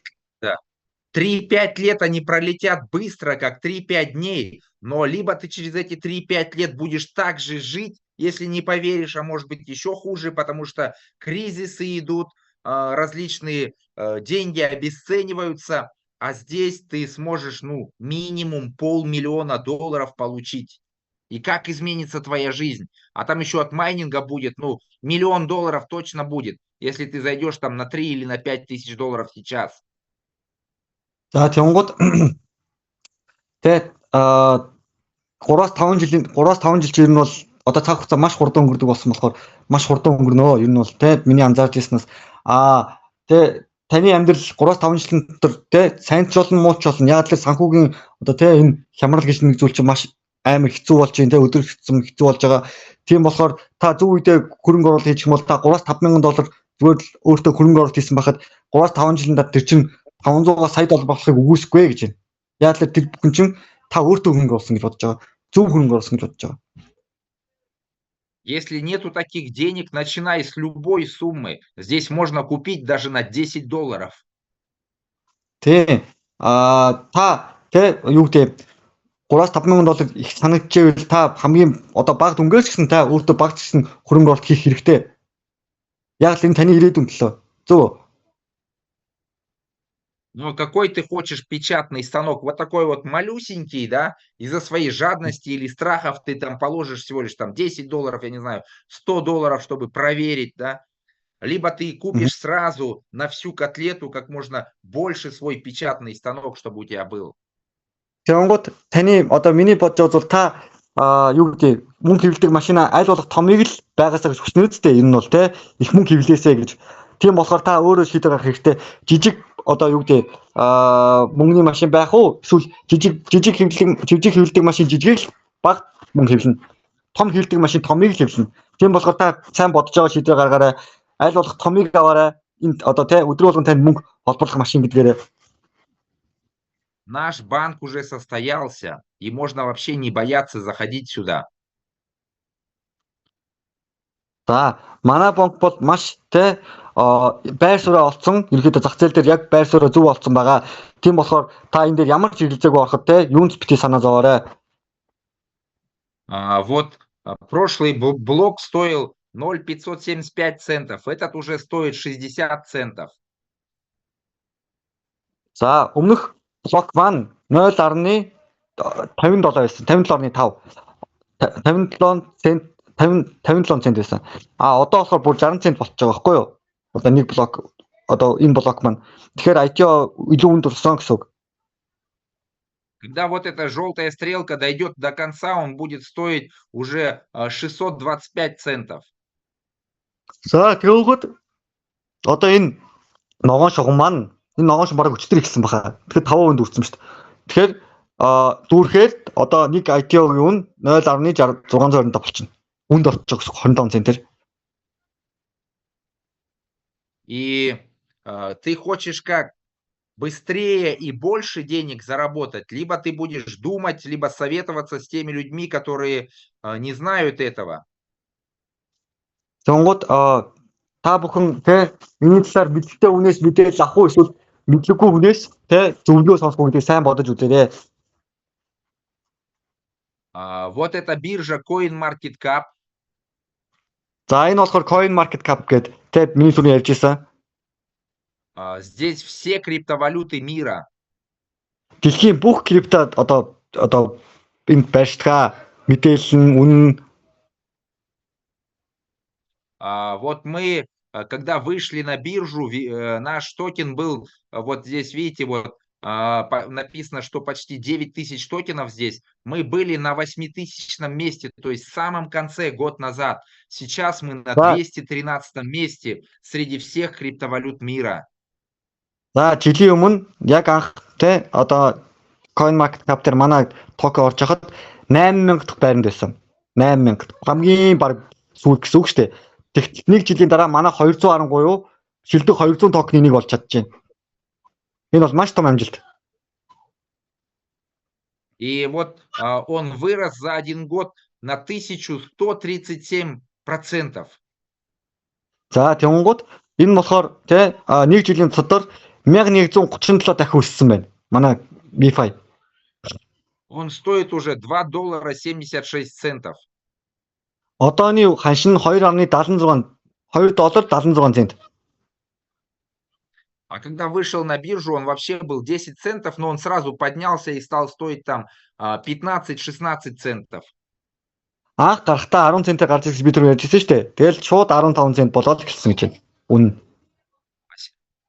3-5 лет они пролетят быстро, как 3-5 дней. Но либо ты через эти 3-5 лет будешь так же жить, если не поверишь, а может быть еще хуже, потому что кризисы идут, различные деньги обесцениваются, а здесь ты сможешь, минимум $500,000 получить. И как изменится твоя жизнь? А там еще от майнинга будет, $1 миллион точно будет, если ты зайдешь там на 3 или на $5,000 сейчас. За тэнгууд тэ 3-5 жил нь бол одоо цаг хугацаа маш хурдан өнгөрдөг болсон болохоор маш хурдан өнгөрнөө. Ер нь бол тэ миний анзаарч ирснээс тэ таны амьдрал 3-5 жилийн дотор тэ сайн ч болно муу ч болно. Яг л санхүүгийн одоо тэ энэ хямрал гэж нэг зүйл чинь маш амар хэцүү болж байна. Тэ өдөр хэцүү болж байгаа. Тийм болохоор та зөв үедээ хөрөнгө оруулалт хийчих юм бол та $3-5,000 зүгээр л өөртөө хөрөнгө оруулалт хийсэн байхад 3-5 жилийн дараа тэр чинь $500 сая болохыг үгүйсэхгүй гэж байна. Яг л тэр бүхэн чинь та өөртөө хөрөнгө оруулсан гэж бодож байгаа. Зөв хөрөнгө оруулсан гэж бодож байгаа. Если нету таких денег, начинай с любой суммы. Здесь можно купить даже на $10. Тэ та тэ юу гэдэг $3-5,000 их санагдчихвэл та хамгийн одоо баг дүнгээс гэсэн та өөртөө баг гэсэн хөрөнгө оруулалт хийх хэрэгтэй. Яг л энэ таны ирээдүйн төлөө. Зөв. Ну, какой ты хочешь печатный станок? Вот такой вот малюсенький, да? Из-за своей жадности или страхов ты там положишь всего лишь там $10, я не знаю, $100, чтобы проверить, да? Либо ты купишь сразу на всю котлету как можно больше свой печатный станок, чтобы у тебя был. Тэнгууд таны одоо миний бодож бол та юу гэдэг мөнгө хэвлэдэг машина аль болох томыг л байгаасаа гэж хүснэ үстэй энэ нь бол те их мөнгө хэвлээсэ гэж. Тийм болохоор та өөрөө шийдэл гаргах хэрэгтэй. Жижиг одоо юу гэдэг мөнгөний машин байх уу? Эсвэл жижиг хэвлэдэг машин жижигийг л бага мөнгө хэвлэнэ. Том хэвлэдэг машин томыг л хэвлэнэ. Тийм болохоор та сайн бодож байгаа шийдэл гаргаарай. Аль болох томыг аваарай. Энд одоо те өдөр болгон танд мөнгө холборлох машин гэдгээрээ. Наш банк уже состоялся, и можно вообще не бояться заходить сюда. За, манай банк бол маш те байр сууриа олцсон. Ерөнхийдөө зах зээл дээр яг байр сууриа зөв олцсон байгаа. Тийм болохоор та энэ дээр ямар ч хэрэгцээгүй ороход те юунд бити санаа зовоорой. Вот прошлый блок стоил 0,575 центов. Этот уже стоит 60 центов. За өмнөх блок маань 0.57 байсан. 57.5. 57 цент 57 цент байсан. А одоо болохоор бүр 60 цент болчихж байгаа байхгүй юу? Одоо нэг блок одоо энэ блок маань. Тэгэхээр ITO илүү үнд орсон гэсэн үг. Когда вот эта желтая стрелка дойдет до конца, он будет стоить уже 625 центов. За тэгвэл одоо энэ ногоон шугам маань энэ ногоон шугам бараг өчтөр ихсэн баха. Тэгэхээр 5% үрсэн шүү дээ. Тэгэхээр дүүрхээр одоо нэг ITO-гийн үн 0.625 болчихно. Үнд орчих гэсэн 25 центээр. И ты хочешь как быстрее и больше денег заработать, либо ты будешь думать, либо советоваться с теми людьми, которые не знают этого. Тэнгууд та бүхэн тэ энэ талаар мэдлэгтэй хүнээс мэдээлэл авах уу эсвэл мэдлэггүй хүнээс тэ зөвлөгөө сонсох уу гэдгийг сайн бодож үзээрэй. Вот эта биржа CoinMarketCap. За энэ болохоор CoinMarketCap гэдэг тэ миний түрүү ярьж байсан. Здесь все криптовалюты мира. Дэлхийн бүх крипто одоо энд байршгаа мэдээлэл нь үнэн. Вот мы, когда вышли на биржу, наш токен был, вот здесь видите, вот написано, что почти 9000 токенов здесь. Мы были на 8000 месте, то есть в самом конце, год назад. Сейчас мы на 213 месте среди всех криптовалют мира. За жилийн өмнө яг анх те одоо CoinMarketCap дээр манай токен орж хахад 8000 дахь байранд байсан. 8000 хамгийн баг сүүл гэсэн үг шүү дээ. Тэгт нэг жилийн дараа манай 213 шилдэг 200 токны нэг болж чадчихээн. Энэ бол маш том амжилт. И вот он вырос за один год на 1137%. За тэнгууд энэ болохоор те нэг жилийн дотор 1137 дахин өссөн байна. Манай DeFi. Он стоит уже $2.76. Одооний ханшин 2.76 цент. А когда вышел на биржу, он вообще был 10 центов, но он сразу поднялся и стал стоить там 15-16 центов. Анх гарахтаа 10 центээр гарч ирсэн би түрүү ярьжсэн шүү дээ. Тэгэл шууд 15 цент болоод эхэлсэн гэж байна. Үнэн.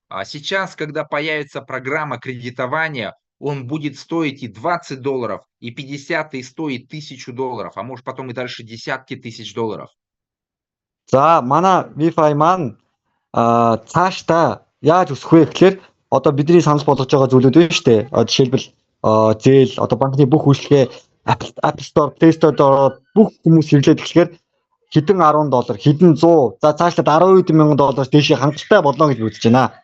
А сейчас, когда появится программа кредитования, он будет стоить и $20, и 50, и 100, и $1000, а может потом и дальше десятки тысяч долларов. За манай DeFi маань цаашдаа яаж өсөх вэ гэхээр одоо бидний санал болгож байгаа зүйлүүд байна шүү дээ. Жишээлбэл зээл одоо банкны бүх үйлчлэгээ App Store, Play Store бүх хүмүүс хэрэглээд эхлэхээр хэдэн $10, хэдэн 100, за цаашлаад $12,000 дээшээ хангалттай болно гэж үзэж байна.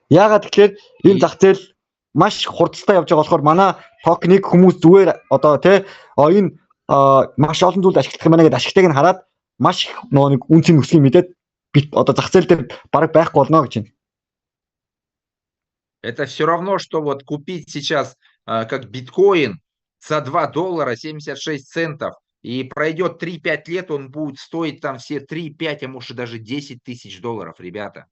Яагаад тэгэхээр энэ зах зээл маш хурдтай явж байгаа болохоор манай токеныг хүмүүс зүгээр одоо тий энэ маш олон зүйлд ашиглах юм байна гэдээ ашигтайг нь хараад маш их нэг үнцний өсгий мэдээд одоо зах зээл дээр бараг байхгүй болно гэж байна. Это все равно, что вот купить сейчас как биткоин за $2.76, и пройдет 3-5 лет, он будет стоить там все 3-5, а может даже $10,000, ребята.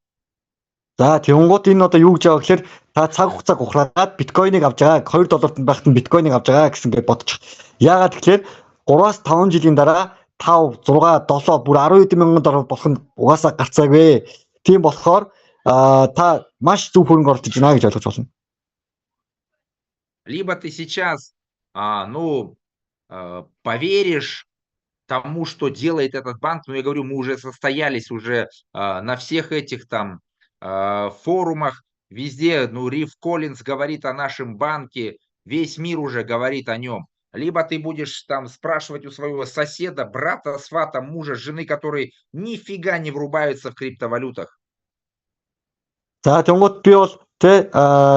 За тэнгууд энэ одоо юу гэж байгаа гэхээр та цаг хугацааг ухраад биткойныг авч байгаа $2 байхад нь биткойныг авч байгаа гэсэн гэж бодчих. Яагаад тэгэхээр 3-5 жилийн дараа 5, 6, 7 бүр $12,000 болох нь угаасаа гарцаагүй. Тийм болохоор та маш зөв хөрөнгө оруулж байна гэж ойлгож байна. Либо ты сейчас поверишь тому, что делает этот банк, я говорю, мы уже состоялись уже на всех этих там форумах, везде, Риф Коллинз говорит о нашем банке, весь мир уже говорит о нем. Либо ты будешь там спрашивать у своего соседа, брата, свата, мужа, жены, которые нифига не врубаются в криптовалютах. За тэнгууд би бол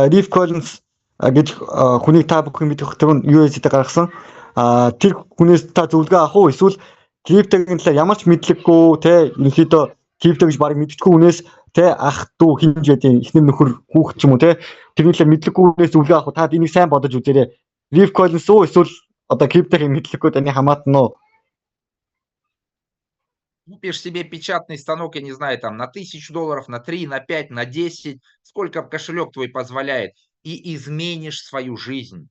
Риф Коллинз гэж хүнийг та бүхэн мэдэх тэр нь USD-д гаргасан. Тэр хүнээс та зөвлөгөө авах уу? Эсвэл криптогийн талаар ямар ч мэдлэггүй ерөнхийдөө крипто гэж барыг мэдчихгүй хүнээс ах дүү хинж гэдэг ихнэр нөхөр хүүхэд ч юм уу тэрний талаар мэдлэггүй хүнээс зөвлөгөө авах уу? Та энийг сайн бодож үзээрэй. Риф Коллинз уу эсвэл одоо криптогийн мэдлэггүй таны хамаатан уу? Купишь себе печатный станок, я не знаю, там на $1000, на 3, на 5, на 10, сколько кошелек твой позволяет, и изменишь свою жизнь.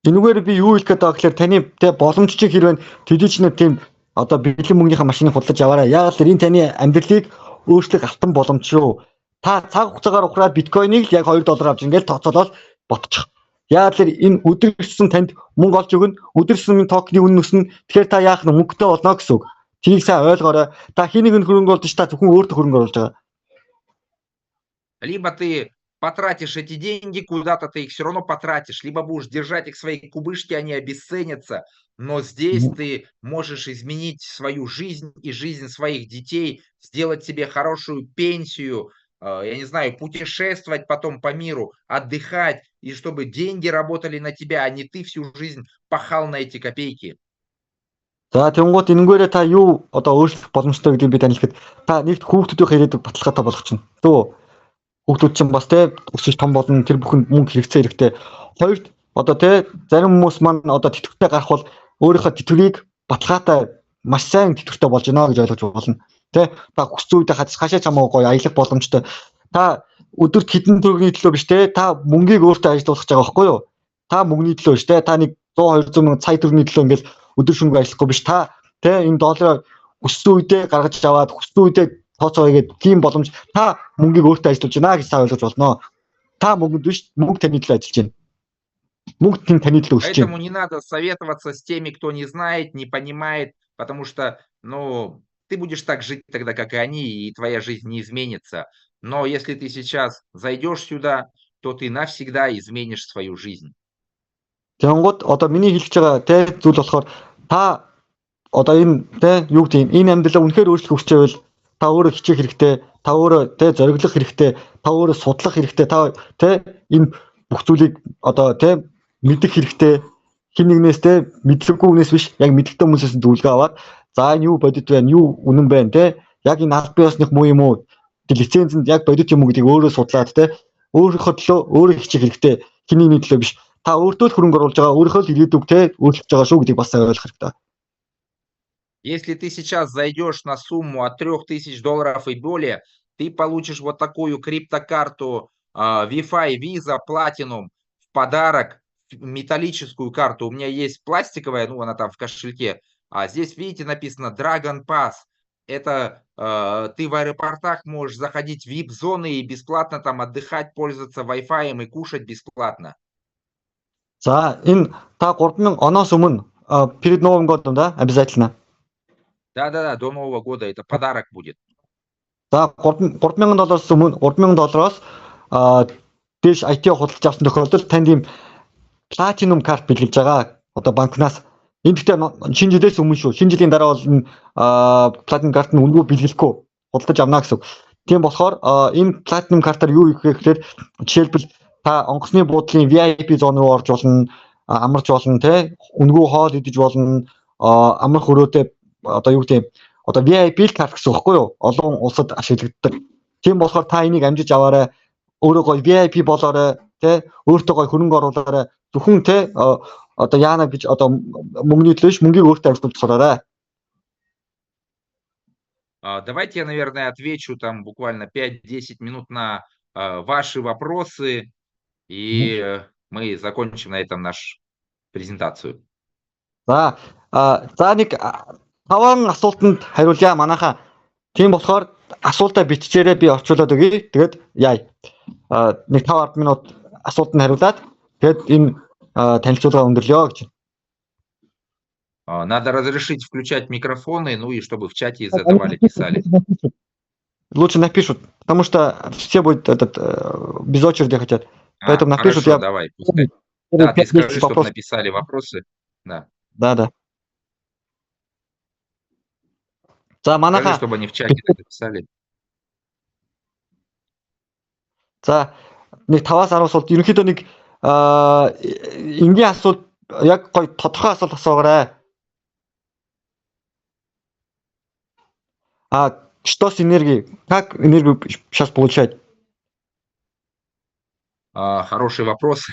Энэгээр би юу хэлэх гээд байгаа гэхээр таны тэ боломжтой хэрвээ төдий чинь тийм одоо бэлэн мөнгөнийхөө машиныг худалдаж аваарай. Яг л энэ таны амьдралыг өөрчлөх алтан боломж шүү. Та цаг хугацаагаар ухраад биткойныг л яг $2 авч ингээл тооцоолол ботчих. Яг л энэ өдөрсөн танд мөнгө олж өгнө. Өдөрсөн токны үнэ өснө. Тэгэхээр та яах нь мөнгөтэй болно гэсэн үг. Тийг сайн ойлгоорой. Та хэнийг нь хөрөнгө оруулж та зөвхөн өөртөө хөрөнгө оруулж байгаа. Либо ты потратишь эти деньги, куда-то ты их все равно потратишь, либо будешь держать их в своей кубышке, они обесценятся. Но здесь ты можешь изменить свою жизнь и жизнь своих детей, сделать себе хорошую пенсию, я не знаю, путешествовать потом по миру, отдыхать, и чтобы деньги работали на тебя, а не ты всю жизнь пахал на эти копейки. За тэнгуут энэгээрээ та юу одоо өөрчлөх боломжтой гэдгийг би танилцахад та нэгт хүүхдүүдийнхээ ирээдүйг баталгаатай болгочихно. Төө хүүхдүүд чинь бас те өсөж том болно, тэр бүхэнд мөнгө хэрэгтэй. Хоёрт одоо те зарим хүмүүс маань одоо тэтгэвртэй гарах бол өөрийнхөө тэтгэврийг баталгаатай маш сайн тэтгэвртэй болж байна гэж ойлгож болно. Тэ та хүссэн үедээ хашаа чамаа гоё аялах боломжтой. Та өдөрт хэдэн төгрөгийн төлөө биш те та мөнгийг өөртөө ажилуулах гэж байгаа байхгүй юу? Та мөнгөний төлөө биш те та нэг 100 200 мянган сая төгрөгийн төлөө ингээл өдөр шөнөгүй ажиллахгүй биш та те энэ доллараар хүссэн үедээ гаргаж аваад хүссэн үедээ тооцоогоо гээд тийм боломж та мөнгийг өөртөө ажилуулж байна гэж та ойлгож болно. Та мөнгөнд биш мөнгө таны төлөө ажиллаж байна. Мөнгө таны төлөө өсөж Поэтому байна. не надо советоваться с теми, кто не знает, не понимает, потому что, ну, ты будешь так жить тогда, как и они, и твоя жизнь не изменится. Но если ты сейчас зайдешь сюда, то ты навсегда изменишь свою жизнь. Тэнгууд одоо миний хэлж байгаа те зүйл болохоор та одоо энэ те юу гэдэг энэ амьдралаа үнэхээр өөрчлөх хүсч байвал та өөрөө хичээх хэрэгтэй, та өөрөө те зориглох хэрэгтэй, та өөрөө судлах хэрэгтэй, та те энэ бүх зүйлийг одоо те мэдэх хэрэгтэй. Хин нэгнээс те мэдлэггүй хүнээс биш, яг мэдлэгтэй хүмүүсээс зөвлөгөө аваад за энэ юу бодит байна, юу үнэн байна те яг энэ аль биесных муу юм уу? Лицензэнд яг бодит юм уу гэдгийг өөрөө судлаад те өөрийнхөө төлөө өөрөө хичээх хэрэгтэй. Хиний төлөө биш. Та өөртөө л хөрөнгө оруулж байгаа, өөрийнхөө л ирээдүг те өөрчлөж байгаа шүү гэдгийг бас ойлгох хэрэгтэй. Если ты сейчас зайдешь на сумму от $3000 и более, ты получишь вот такую криптокарту Wi-Fi Visa Platinum в подарок, металлическую карту. У меня есть пластиковая, ну она там в кошельке. А здесь, видите, написано Dragon Pass. Это ты в аэропортах можешь заходить в VIP-зоны и бесплатно там отдыхать, пользоваться Wi-Fi и кушать бесплатно. За энэ та 3000 оноос өмнө перед Новым годом, да, обязательно. Да-да-да, до Нового года это подарок будет. За $3000 өмнө $3000 дээш IT худалдаж авсан тохиолдолд танд ийм Platinum карт бэлгэлж байгаа. Одоо банкнаас энэ гэхдээ шинэ жилээс өмнө шүү. Шинэ жилийн дараа бол энэ Platinum карт нь үнэгүй бэлгэлэхгүй худалдаж авна гэсэн үг. Тийм болохоор энэ Platinum картаар юу хийх вэ гэхээр жишээлбэл та онгоцны буудлын VIP зон руу орж болно, амарч болно, те үнэгүй хоол идэж болно, амрах өрөөтэй одоо юу гэдэг одоо VIP карт гэсэн үг байхгүй юу? Олон улсад ашиглагддаг. Тийм болохоор та энийг амжиж аваарай. Өөрөө гоё VIP болоорой, те өөртөө гоё хөрөнгө оруулаарай. Зөвхөн те одоо яана гэж одоо мөнгөний төлөө ш мөнгийг өөртөө ажилуулж сураарай. Давайте я, наверное, отвечу там буквально 5-10 минут на ваши вопросы, и мы закончим на этом нашу презентацию. За нэг 5 асуултанд хариулъя манайхаа. Тийм болохоор асуултаа бичээрэй би орчуулад өгье. Тэгээд яа. Нэг 5-10 минут асуултанд хариулаад тэгээд энэ танилцуулга өндөрлөё гэж. Надо разрешить включать микрофоны, ну и чтобы в чате задавали, писали. Лучше напишут, потому что все будут без очереди хотят. Поэтому напишут. Хорошо, давай, пускай. Да, ты скажи, чтобы написали вопросы. Да. Да. За манайхаа чтобы они в чате написали. За нэг 5-10 асуулт ерөнхийдөө нэг энгийн асуулт яг гоё тодорхой асуулт асуугаарай. Что с энергией? Как энергию сейчас получать? Хороший вопрос.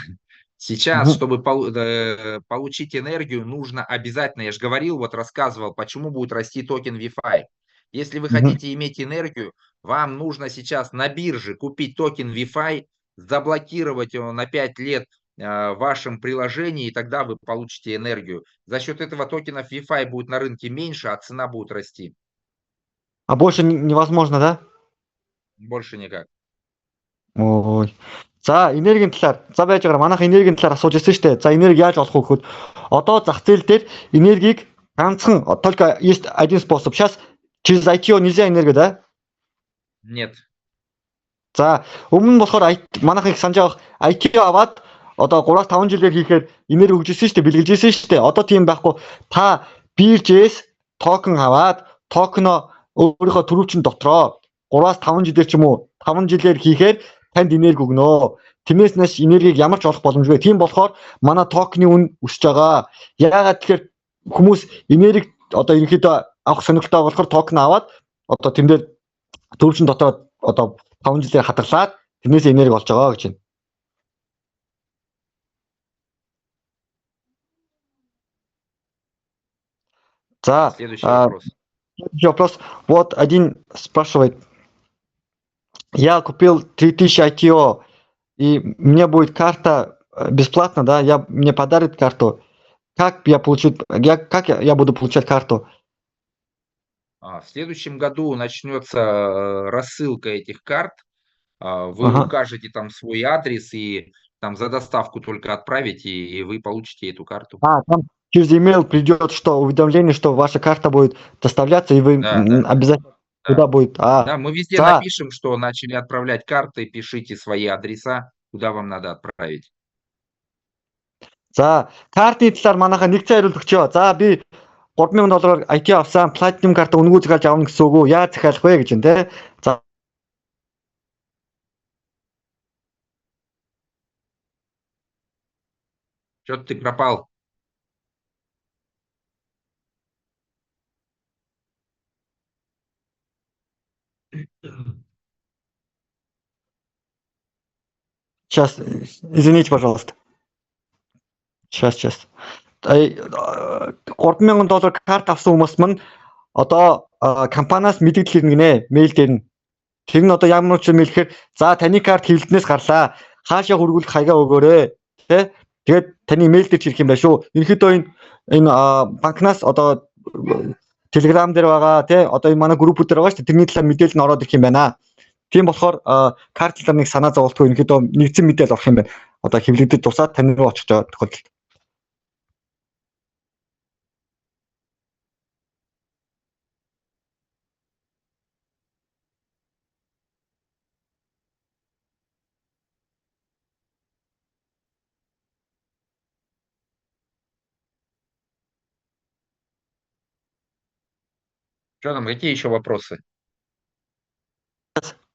Сейчас, Мгм. чтобы получить энергию, нужно обязательно, я же говорил, вот рассказывал, почему будет расти токен VeFi. Если вы Мгм. хотите иметь энергию, вам нужно сейчас на бирже купить токен VeFi, заблокировать его на 5 лет в вашем приложении, и тогда вы получите энергию. За счет этого токенов VeFi будет на рынке меньше, а цена будет расти. А больше невозможно, да? Больше никак. Ой. За энергийн талаар за байж байгаа манайх энергийн талаар асууж ирсэн шүү дээ. За энерги яаж олох вэ гэхэд одоо зах зээл дээр энергийг ганцхан только есть один способ. Сейчас через ITO нельзя энергию, да? Нет. За өмнө нь болохоор манайх их санаж байгаа ITO аваад одоо 3-5 жилээр хийхээр энерги өгжсэн шүү дээ, бэлгэлжсэн шүү дээ. Одоо тийм байхгүй. Та биржээс токен аваад токено өөрийнхөө төрөвчин дотроо 3-5 жилээр ч юм уу 5 жилээр хийхээр танд энерги өгнө. Тиймээс нааш энергийг ямар ч олох боломжгүй. Тийм болохоор манай токены үн өсөж байгаа. Яагаад тэгэхээр хүмүүс энерги одоо ерөнхийдөө авах сонирхолтой болохоор токен аваад одоо тэн дээр төрөвчин дотроо одоо 5 жилээр хадгалаад тэрнээс энерги олж байгаа гэж байна. За, Следующий вопрос. следующий вопрос. Вот один спрашивает. Я купил 3000 ITO, и мне будет карта бесплатно, да? Мне подарят карту. Как я буду получать карту? В следующем году начнется рассылка этих карт. Вы Ага. укажете там свой адрес и там за доставку только отправите, и вы получите эту карту. Там через email придет, что уведомление, что ваша карта будет доставляться, и вы Да. обязательно Да. туда будет. Да, мы везде Да. напишем, что начали отправлять карты, пишите свои адреса, куда вам надо отправить. За, картны талаар манайхаа нэг цай хариулт өгчөө. За, би $3000 IT авсан, Platinum карта үнгүү захиалж авна гэсэн үг үү? Яаж захиалах вэ гэж байна те. За. Что-то ты пропал. Сейчас, извините, пожалуйста. Сейчас. $3000 карт авсан хүмүүс мань одоо компаниас мэдээлэл ирнэ гинэ, мэйл дээр нь. Тэр нь одоо ямар ч юм хэлэхээр за таны карт хэвлэлнээс гарлаа. Хаашаа хөргүүлэх хаягаа өгөөрэй. Тэ? Тэгээд таны мэйл дээр ирэх юм байна шүү. Ерөнхийдөө энэ банкнаас одоо Telegram дээр байгаа тий одоо энэ манай группүүд дээр байгаа шүү дээ. Тэрний талаар мэдээлэл нь ороод ирэх юм байна. Тийм болохоор карт талаар нэг санаа зовлтгүй ерөнхийдөө нэгдсэн мэдээлэл орох юм байна. Одоо хэвлэгдэж тусаад тань руу очих тохиолдолд. Что там, какие еще вопросы?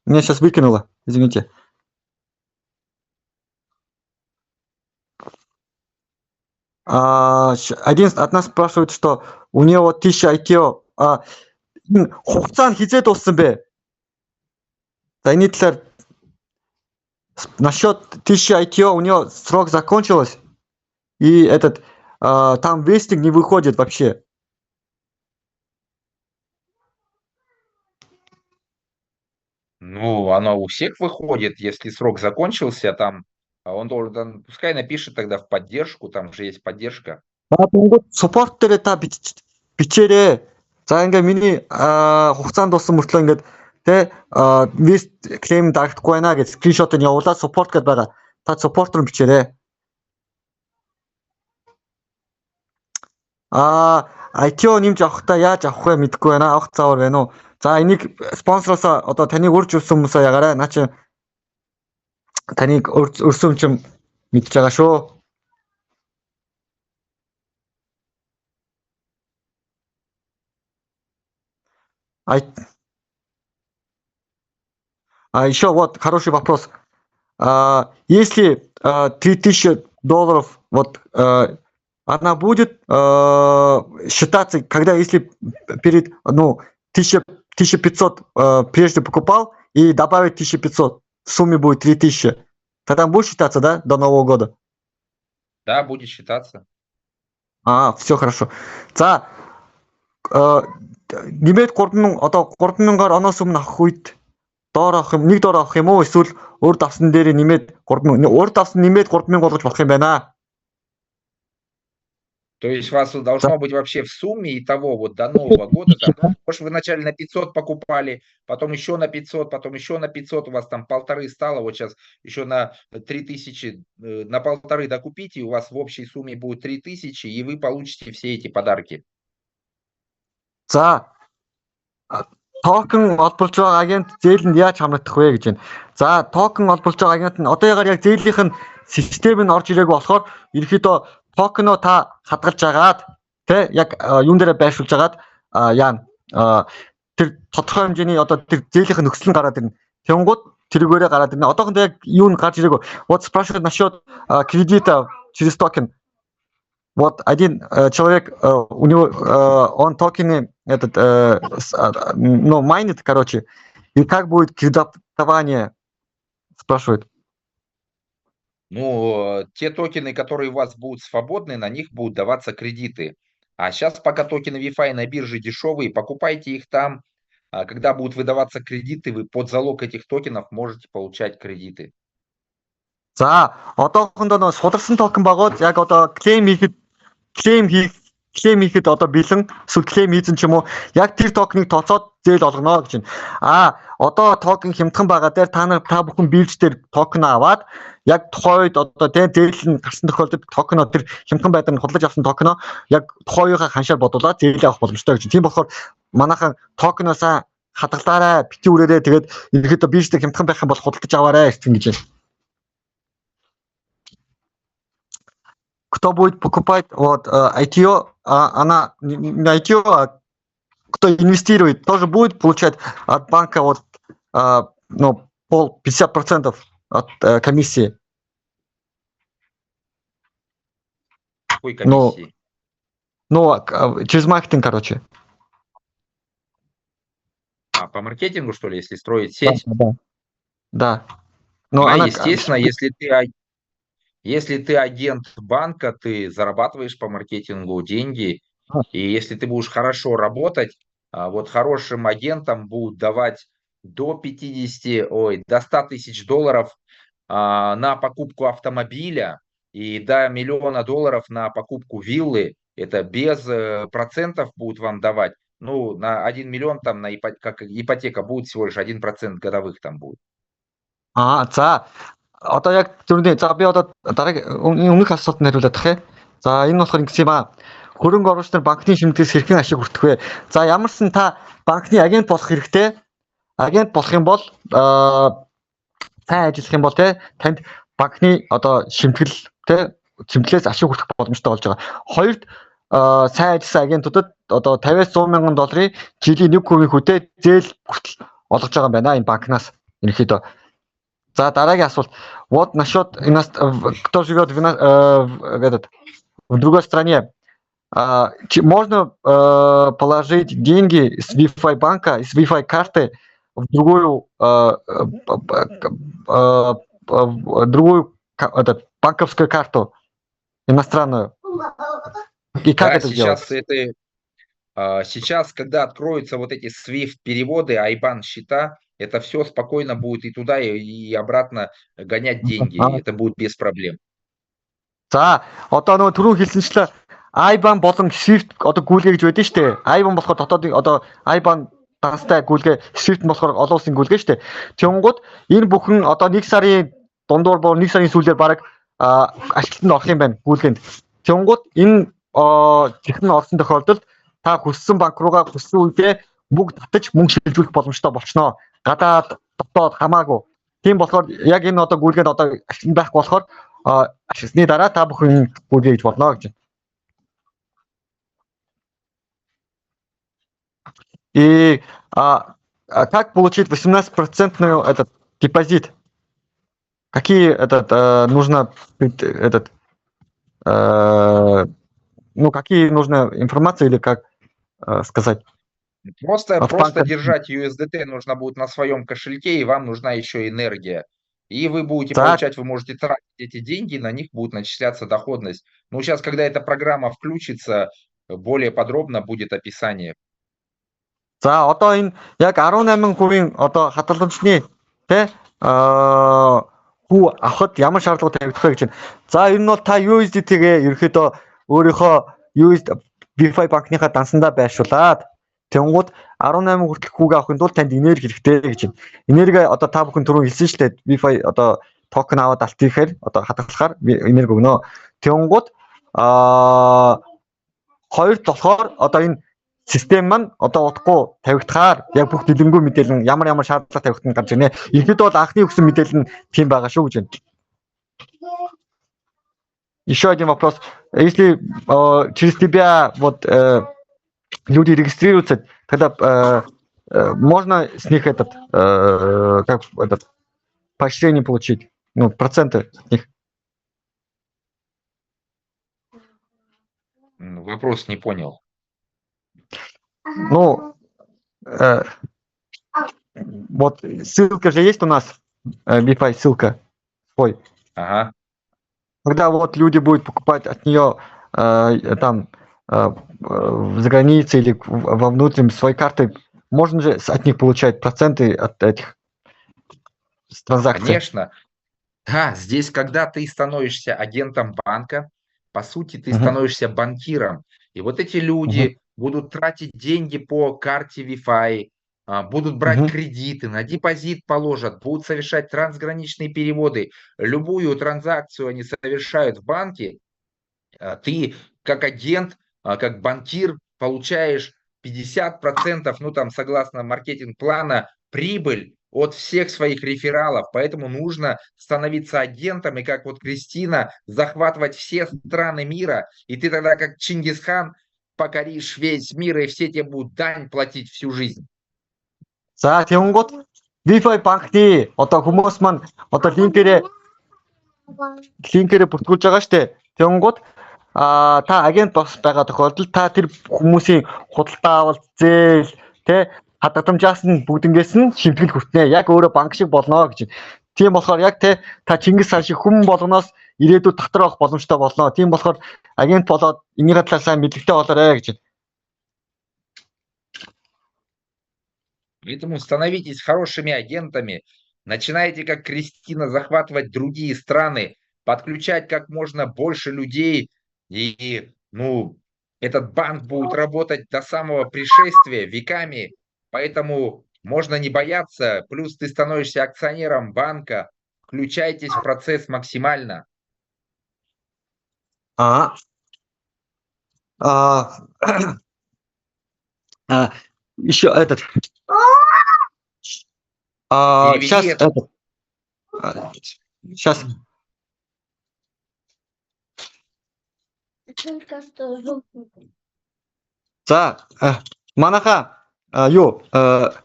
Меня сейчас выкинуло, извините. Одна спрашивает, что у нее вот 1000 ITO. Хугацаа нь хизээ дууссан бэ? За энэ талаар насчет 1000 ITO у нее срок закончилось. И там вестинг не выходит вообще. Ну, оно у всех выходит, если срок закончился, там он должен, пускай напишет тогда в поддержку, там же есть поддержка. Support дээр та бичээрэй. За ингээ миний хугацаанд дууссан мөртлөө ингээд тэ list claim дагахгүй байна гэж скриншот нь явуулаад support гэдээ байгаа. Та support руу бичээрэй. ITO нэмж авахдаа яаж авах вэ мэдэхгүй байна. Авах заавар байна уу? За энийг спонсороос одоо таныг урьж өрсөн хүмүүсээ ягаарай. Наа чи таныг өрсөн юм мэдж байгаа шүү. Еще вот хороший вопрос. Если $3000 вот она будет считаться, когда если перед 1500 прежде покупал и добавить 1500, в сумме будет 3000, тогда будет считаться, да, до Нового года? Да, будет считаться. Все хорошо. За нэмээд 3000 одоо 3000-аар оноос өмнө авах үед доор авах юм, нэг доор авах юм уу? Эсвэл урд авсан дээр нэмээд 3000, урд авсан нэмээд 3000 болгож болох юм байна. То есть у вас должно быть вообще в сумме итого вот до Нового года, там, ну, может, вы вначале на 500 покупали, потом еще на 500, потом еще на 500, у вас там 1500 стало, вот сейчас еще на 3000, на 1500 докупите, у вас в общей сумме будет 3000, и вы получите все эти подарки. За токен олболж байгаа агент зээлэнд яаж хамрагдах вэ гэж байна. За токен олболж байгаа агент нь одоогаар яг зээлийнх нь систем нь орж ирээгүй болохоор ерөөхдөө токеноо та хадгалж агаад тэ яг юун дээрээ байршуулж агаад яана тэр тодорхой хэмжээний одоо тэр зээлийнх нь нөхцөл нь гараад ирнэ. Тэнгууд тэргээрээ гараад ирнэ. Одоохондоо яг юу нь гарч ирээгүй. Вот спрашивают насчет кредита через токен. Вот один человек, у него он токены майнит, короче, и как будет кредитование, спрашивает. Ну, те токены, которые у вас будут свободны, на них будут даваться кредиты. А сейчас пока токены VeFi на бирже дешевые, покупайте их там. А когда будут выдаваться кредиты, вы под залог этих токенов можете получать кредиты. За, одоохондоо нөө сударсан токен байгууд яг одоо клейм хийхэд одоо бэлэн эсвэл клейм хийсэн ч юм уу яг тэр токеныг тооцоод зээл олгоно гэж байна. Одоо токен хямдхан байгаа дээр та бүхэн бирж дээр токен аваад яг тухайд одоо зээл нь гарсан тохиолдолд токеноо тэр хямдхан байдлаар худалдаж авсан токеноо яг тухайгийнхаа ханшаар бодуулаад зээлээ авах боломжтой гэж. Тийм болохоор манайхан токеноосаа хадгалаарай, бити үрээрээ тэгээд ерөөхдөө бирж дээр хямдхан байх юм бол худалдаж аваарай гэж байна. Кто будет покупать вот ITO, она на ITO, кто инвестирует, тоже будет получать от банка вот 50% от комиссии. Какой комиссии? Через маркетинг, короче. По маркетингу, что ли, если строить сеть? Да. Естественно, если ты агент банка, ты зарабатываешь по маркетингу деньги, и если ты будешь хорошо работать, вот хорошим агентам будут давать до 100 тысяч долларов на покупку автомобиля и до $1 миллиона на покупку виллы. Это без процентов будут вам давать. Ну, на 1 миллион там как ипотека будет всего лишь 1% годовых там будет. За. Одоо яг зүрхний за би одоо дараагийн өмнөх асуултанд хариулаад тах. За энэ болохоор ингэсэн юм аа. Хөрөнгө оруулагч нар банкны шимтгээс хэрхэн ашиг хүртэх вэ? За ямарсан та банкны агент болох хэрэгтэй. Агент болох юм бол сайн ажиллах юм бол танд банкны одоо шимтгэлээс ашиг хүртэх боломжтой болж байгаа. Хоёрд сайн ажилласан агентуудад одоо 50-100 мянган долларын жилийн 1% хөдөө зээл хүртэл олгож байгаа юм байна энэ банкнаас ерөнхийдөө. За дараагийн асуулт. Вот насчет кто живет в другой стране. Можно положить деньги с Wi-Fi банка, с Wi-Fi карты в другую банковскую карту иностранную. И как это делать? Сейчас, когда откроются вот эти SWIFT-переводы, IBAN счета, это все спокойно будет и туда, и обратно гонять деньги. Это будет без проблем. За, одоо нөгөө түрүү хэлсэнчлээ IBAN болон SWIFT одоо гүйлгээ гэж байдаг шүү дээ. IBAN болохоор дотоодын одоо IBAN данстай гүйлгээ, SWIFT болохоор олон улсын гүйлгээ шүү дээ. Тэнгууд энэ бүхэн одоо 1 сарын дундуур боо 1 сарын сүүлээр баг ашиглалтанд орох юм байна гүйлгээнд. Тэнгууд энэ техник орсон тохиолдолд та хүссэн банк руугаа хүссэн үедээ бүгд татаж мөнгө шилжүүлэх боломжтой болчихноо. Гадаад дотоод хамаагүй. Тийм болохоор яг энэ одоо гүйлгээнд одоо ашиглан байхгүй болохоор ашигласны дараа та бүхэн гүйлгээ хийж болно гэж. И как получить 18% этот депозит? Какие нужно какие нужна информация или как сказать? Просто держать USDT нужно будет на своем кошельке, и вам нужна еще энергия. и вы будете За получать, вы можете тратить эти деньги, на них будет начисляться доходность. Но сейчас, когда эта программа включится, более подробно будет описание. за одоо энэ яг 18 хүрийн одоо хадгаламжны тэ хүү авахд ямар шаардлага тавигдах вэ гэж байна. За энэ нь бол та USDT-гээ ерөөхдөө өөрийнхөө BFI банкныхаа дансандаа байршуулад тэнгууд 18 хүртэлх хүүгээ авахын тулд танд энерги хэрэгтэй гэж байна. Энерги одоо та бүхэн түрүү хэлсэн шүү дээ. BFI одоо токен аваад алт хийхээр одоо хадгалахаар энерги өгнө. Тэнгууд хоёрт болохоор одоо энэ систем маань одоо удахгүй тавигдахаар яг бүх дэлгэнгүй мэдээлэл нь ямар шаардлага тавигдах нь гарч ирнэ. Ерөнхийдөө бол анхны өгсөн мэдээлэл нь тийм байгаа шүү гэж байна. Еще один вопрос. Если через тебя вот люди регистрируются, тогда можно с них поощрение получить, ну, проценты от них? Вопрос не понял. Ну, вот ссылка же есть у нас, BFI ссылка свой. Ага. Когда вот люди будут покупать от нее там за границей или во внутреннем своей картой, можно же от них получать проценты от этих транзакций? Конечно. Да, здесь, когда ты становишься агентом банка, по сути, ты становишься банкиром. И вот эти люди будут тратить деньги по карте Wi-Fi, будут брать кредиты, на депозит положат, будут совершать трансграничные переводы. Любую транзакцию они совершают в банке. Ты как агент, как банкир получаешь 50%, ну там согласно маркетинг-плана, прибыль от всех своих рефералов. Поэтому нужно становиться агентом и как вот Кристина захватывать все страны мира. И ты тогда как Чингисхан покоришь весь мир, и все тебе будут дань платить всю жизнь. За тэгэнгუთ BFI банкны одоо хүмүүс маань одоо линкээрээ бүртгүүлж байгаа штэ. Тэгэнгუთ та агент бас байгаа тохиолдолд та тэр хүмүүсийн худалдаа авалт зээл тэ хадгаламжаас нь бүгднгээс нь шимтгэл хүртнэ. Яг өөрөө банк шиг болно гэж. Тийм болохоор яг та Чингис хаан шиг хүн болгоноос ирээдүйд дотор авах боломжтой болно. Тийм болохоор агент болоод энийгээ талаар сайн мэдлэгтэй болоорой гэж. Поэтому становитесь хорошими агентами, начинайте, как Кристина, захватывать другие страны, подключать как можно больше людей, и этот банк будет работать до самого пришествия веками, поэтому можно не бояться, плюс ты становишься акционером банка, включайтесь в процесс максимально. Еще этот. Сейчас это. Сейчас. За, манаха юу за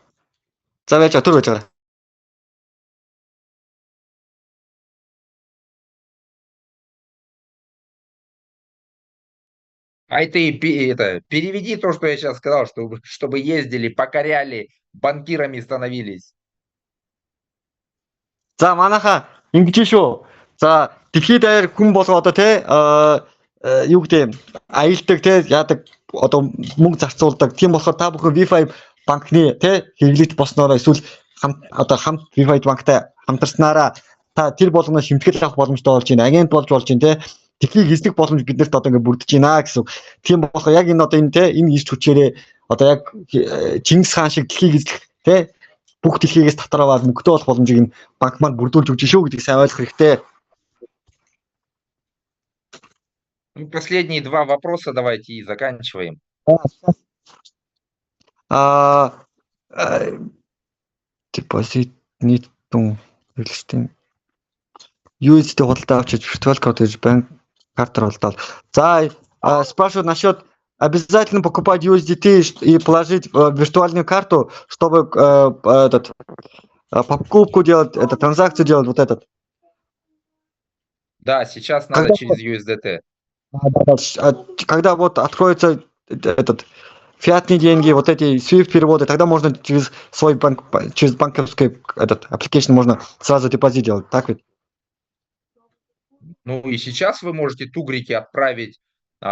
байж тур байж байгаа. А ты переведи то, что я сейчас сказал, чтобы ездили, покоряли, банкирами становились. За манаха ингэж шүү. За дэлхийд даяар хүн болго одоо те юу гэдэг аялдаг те яадаг одоо мөнгө зарцуулдаг. Тийм болохоор та бүхэн BFI банкны те хэрэглэгч болсноороо эсвэл хамт BFI банктай хамтарснараа та тэр болгоно шимтгэл авах боломжтой болж байна. Агент болж байна те. Дэлхийг эзлэх боломж биднэрт одоо ингээд бүрдэж байна гэсэн. Тийм болохоор яг энэ одоо энэ те энэ ирж хүчээрээ одоо яг Чингис хаан шиг дэлхийг эзлэх те бүх дэлхийгээс татар аваад мөнгөтэй болох боломжийг энэ банк маань бүрдүүлж өгч шүү гэдгийг сайн ойлгох хэрэгтэй. Последние два вопроса давайте и заканчиваем. Депозит нийтэн хэлэлтийн USD худалдаа авчиж виртуал карт гэж банк картаар худалдаа. За спрашивают насчет обязательно покупать USDT и положить в виртуальную карту, чтобы покупку делать, транзакцию делать вот этот. Да, сейчас надо через USDT. Когда вот откроется этот фиатные деньги, вот эти SWIFT-переводы, тогда можно через свой банк, через банковский этот application можно сразу депозит делать, так ведь? Ну и сейчас вы можете тугрики отправить в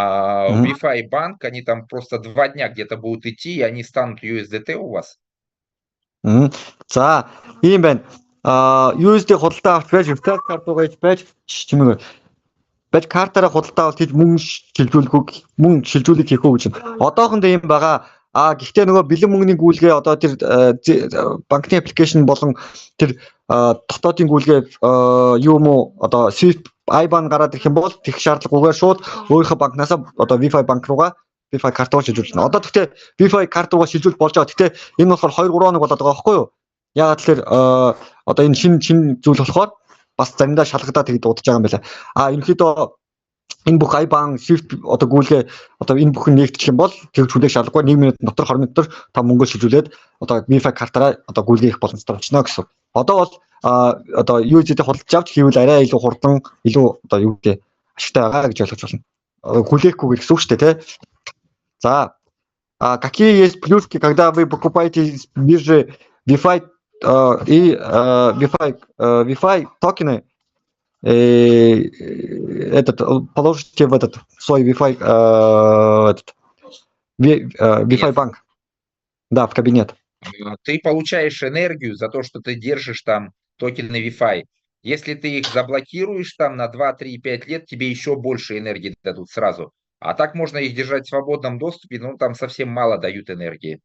Мгм. Wi-Fi банк, они там просто 2 дня где-то будут идти, и они станут USDT у вас. За, ийм байна. USD худалдаа авч байж, virtual card руугаа иж байж чимээ. Байж картаараа худалдаа авалт хийж мөн шилжүүлэг хийх үү гэж байна. Одоохондоо ийм байгаа. Гэхдээ нөгөө бэлэн мөнгөний гүйлгээ одоо тэр банкны аппликейшн болон тэр дотоодын гүйлгээ юу юм уу одоо SWIFT IBAN гараад ирэх юм бол тех шаардлагагүйгээр шууд өөрийнхөө банкнаас одоо Wi-Fi банк руугаа Wi-Fi карт руу шилжүүлж байна. Одоо гэхдээ Wi-Fi карт руугаа шилжүүлж болж байгаа. Гэхдээ энэ болохоор 2-3 хоног болоод байгаа байхгүй юу? Яагаад тэгэхээр одоо энэ шин зүйл болохоор бас заримдаа шалгадаад тэгээд дуудаж байгаа юм байна. Ерөнхийдөө энэ бүх IBAN SWIFT одоо гүйлгээ одоо энэ бүхэн нэгдчих юм бол тэгж хүлээх шаардлагагүй 1 минут дотор 20 минут дотор та мөнгө шилжүүлээд одоо Wi-Fi картаараа одоо гүйлгээ хийх боломжтой болчихно гэсэн. Одоо бол одоо USD худалдаж авч хийвэл арай илүү хурдан илүү одоо юу гэдэг ашигтай байгаа гэж ойлгож байна. Хүлээхгүй гэсэн үг шүү дээ, тий. За, какие есть плюшки, когда вы покупаете из биржи Wi-Fi и Wi-Fi токены? Этот положите в этот свой Wi-Fi Wi-Fi банк, да, в кабинет. Ты получаешь энергию за то, что ты держишь там токены Wi-Fi. Если ты их заблокируешь там на 2, 3, 5 лет, тебе еще больше энергии дадут сразу. А так можно их держать в свободном доступе, но там совсем мало дают энергии.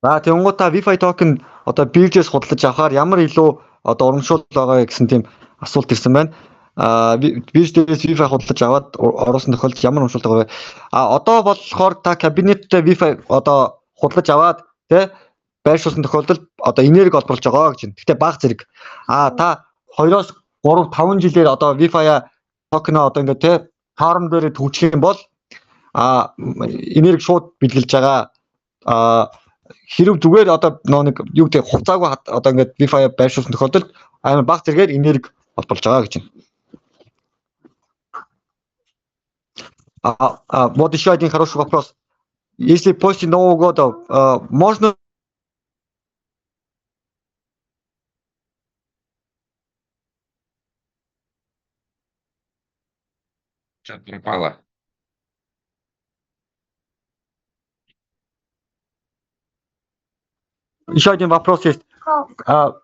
Тэнгуут та Wi-Fi токен одоо биржээс худалдаж авахаар ямар илүү одоо урамшуул байгаа гэсэн тийм асуулт ирсэн байна. Биржээс Wi-Fi худалдаж аваад оруулсан тохиолдолд ямар урамшуулдаг вэ? Одоо болохоор та кабинеттэй Wi-Fi одоо худалдаж аваад тий байршуулсан тохиолдолд одоо энерги олборлож байгаа гэж байна. Гэхдээ бага зэрэг. Та 2-оос 3, 5 жилээр одоо Wi-Fi токен одоо ингээд тий фарм дээр төвчих юм бол энерги шууд бэлгэлж байгаа. Хэрэг зүгээр одоо нэг юу гэдэг хугацаагүй одоо ингээд Wi-Fi байршуулсан тохиолдолд амар бага зэрэгээр энерги олборлож байгаа гэж байна. Вот еще один хороший вопрос. Если после Нового года можно Что-то пропало. Еще один вопрос есть.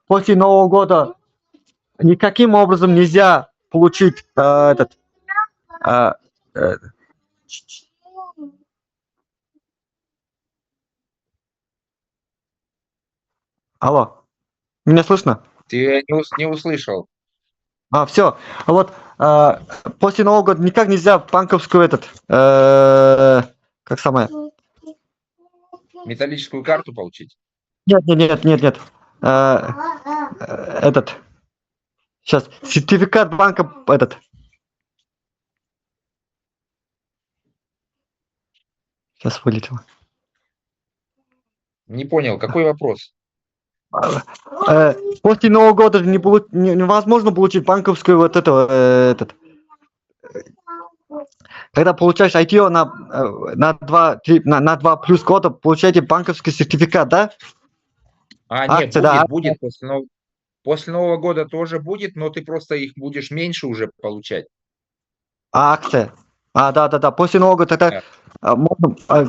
После Нового года никаким образом нельзя получить этот Алло, меня слышно? Ты не услышал. Все. Вот после Нового года никак нельзя банковскую как самое? Металлическую карту получить? Нет. Этот. Сейчас сертификат банка этот. Сейчас вылетело. Не понял, какой вопрос? После Нового года невозможно получить банковскую вот этот. Когда получаешь ITO на 2 плюс года, получаете банковский сертификат, да? Нет, будет после Нового года тоже будет, но ты просто их будешь меньше уже получать. Акция. Да. После Нового года тогда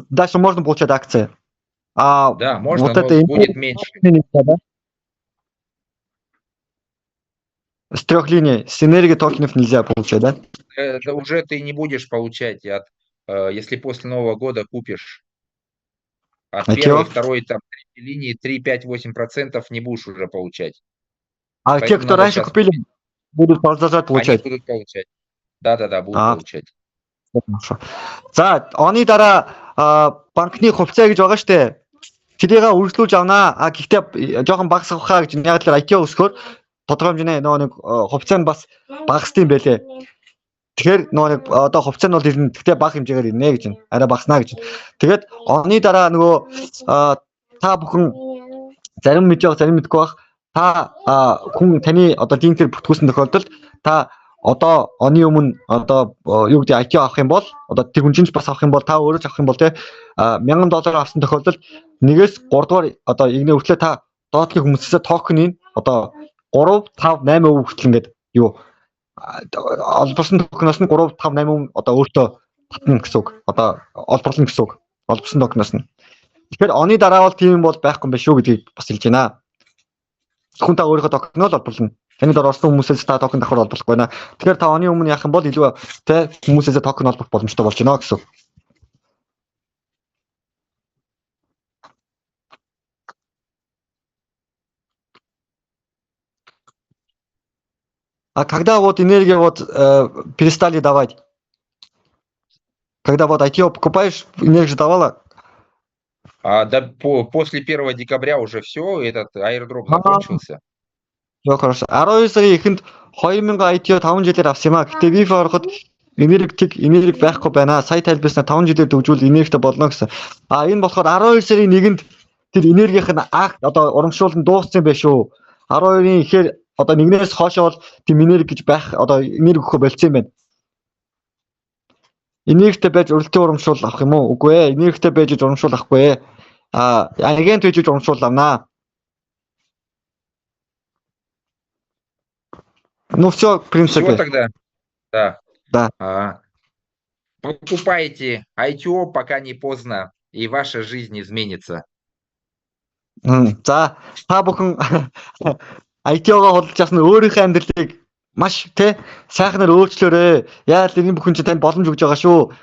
дальше можно получать акции. Да, можно, вот но это будет меньше. Да? С 3 линий, с энергии токенов нельзя получать, да? Это уже ты не будешь получать, если после Нового года купишь. От первой, второй, там, третьей линии 3, 5, 8% не будешь уже получать. Те, кто раньше купили, будут продолжать получать? Они будут получать. Да, будут получать. За, оны дараа банкны хувьцаа гэж байгаа штэ. Тэрийг үргэлжлүүлж авнаа. Гэхдээ жоохон багасгах хаа гэж яг л ITO өсгөхөөр тодорхой хэмжээний нэг хувьцаа нь бас багасдаг юм байлээ. Тэгэхээр нэг одоо хувьцаа нь бол ирнэ. Гэхдээ бага хэмжээгээр ирнэ гэж байна. Арай багаснаа гэж. Тэгээд оны дараа нөгөө та бүхэн зарим мэдээ зарим мэдгүй байх. Та хүн таны одоо линкээр бүртгүүлсэн тохиолдолд та одоо оны өмнө одоо юу гэдэг IT авах юм бол одоо тэр хүн чинь бас авах юм бол та өөрөө ч авах юм бол те $1000 авсан тохиолдолд 1-3 дугаар одоо игнээ хүртлээр та доотлын хүмүүсээс токеныг одоо 3, 5, 8% хүртэл ингээд юу олборсон токеноос нь 3, 5, 8% одоо өөртөө татна гэсэн үг. Одоо олборлно гэсэн үг. Олборсон токеноос нь. Тэгэхээр оны дараа бол тийм бол байхгүй юм байна шүү гэдгийг бас хэлж байна. Хүн та өөрийнхөө токеноо л олборлно. Таны дор орсон хүмүүсээс та токен давхар олборлохгүй байна. Тэгэхээр та оны өмнө яах юм бол илүү те хүмүүсээс токен олбох боломжтой болж байна гэсэн. А когда вот энергия вот перестали давать? Когда вот ITO покупаешь, энергия же давала? Да, после 1 декабря уже все, этот airdrop закончился. Яа хорошо. 12 сарын эхэнд 2000 ITO 5 жилээр авсан юм а. Гэтэ VIF ороход энерги байхгүй байна. Сая тайлбарснаа 5 жилээр дөгжүүл энергитэй болно гэсэн. А энэ болохоор 12 сарын 1-нд тэр энергийнх нь акт одоо урамшуулн дууссан байх шүү. 12-ын ихээр одоо 1-ээс хоошоо бол тийм энерги гэж байх одоо энерги өгөхө болцсон юм байна. Энергитэй байж уралдын урамшуул авах юм уу? Үгүй ээ. Энергитэй байж урамшуул авахгүй ээ. Агент хийж урамшуул авнаа. Ну все, в принципе. Всё тогда. Да. Да. Покупайте ITO, пока не поздно, и ваша жизнь изменится. За та бүхэн ITO-гоо худалдаж авсан өөрийнхөө амьдралыг маш те сайхнаар өөрчлөөрэй. Яагаад энэ бүхэн чинь танд боломж өгж байгаа шүү.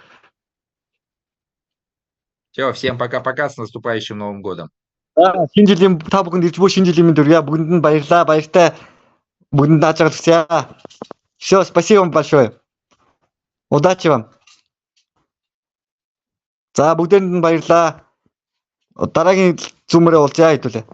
Всё, всем пока-пока, с наступающим Новым годом. Шинэ жилийн та бүхэнд ирж буй шинэ жилийн мэнд хүргэе. Бүгдэнд нь баярлалаа. Баяртай. Бүгдэнд наачаар хүсье. Всё, спасибо вам большое. Удачи вам. За бүгдэнд нь баярлалаа. Дараагийн зүүмээрээ уулзъя хэдүүлээ.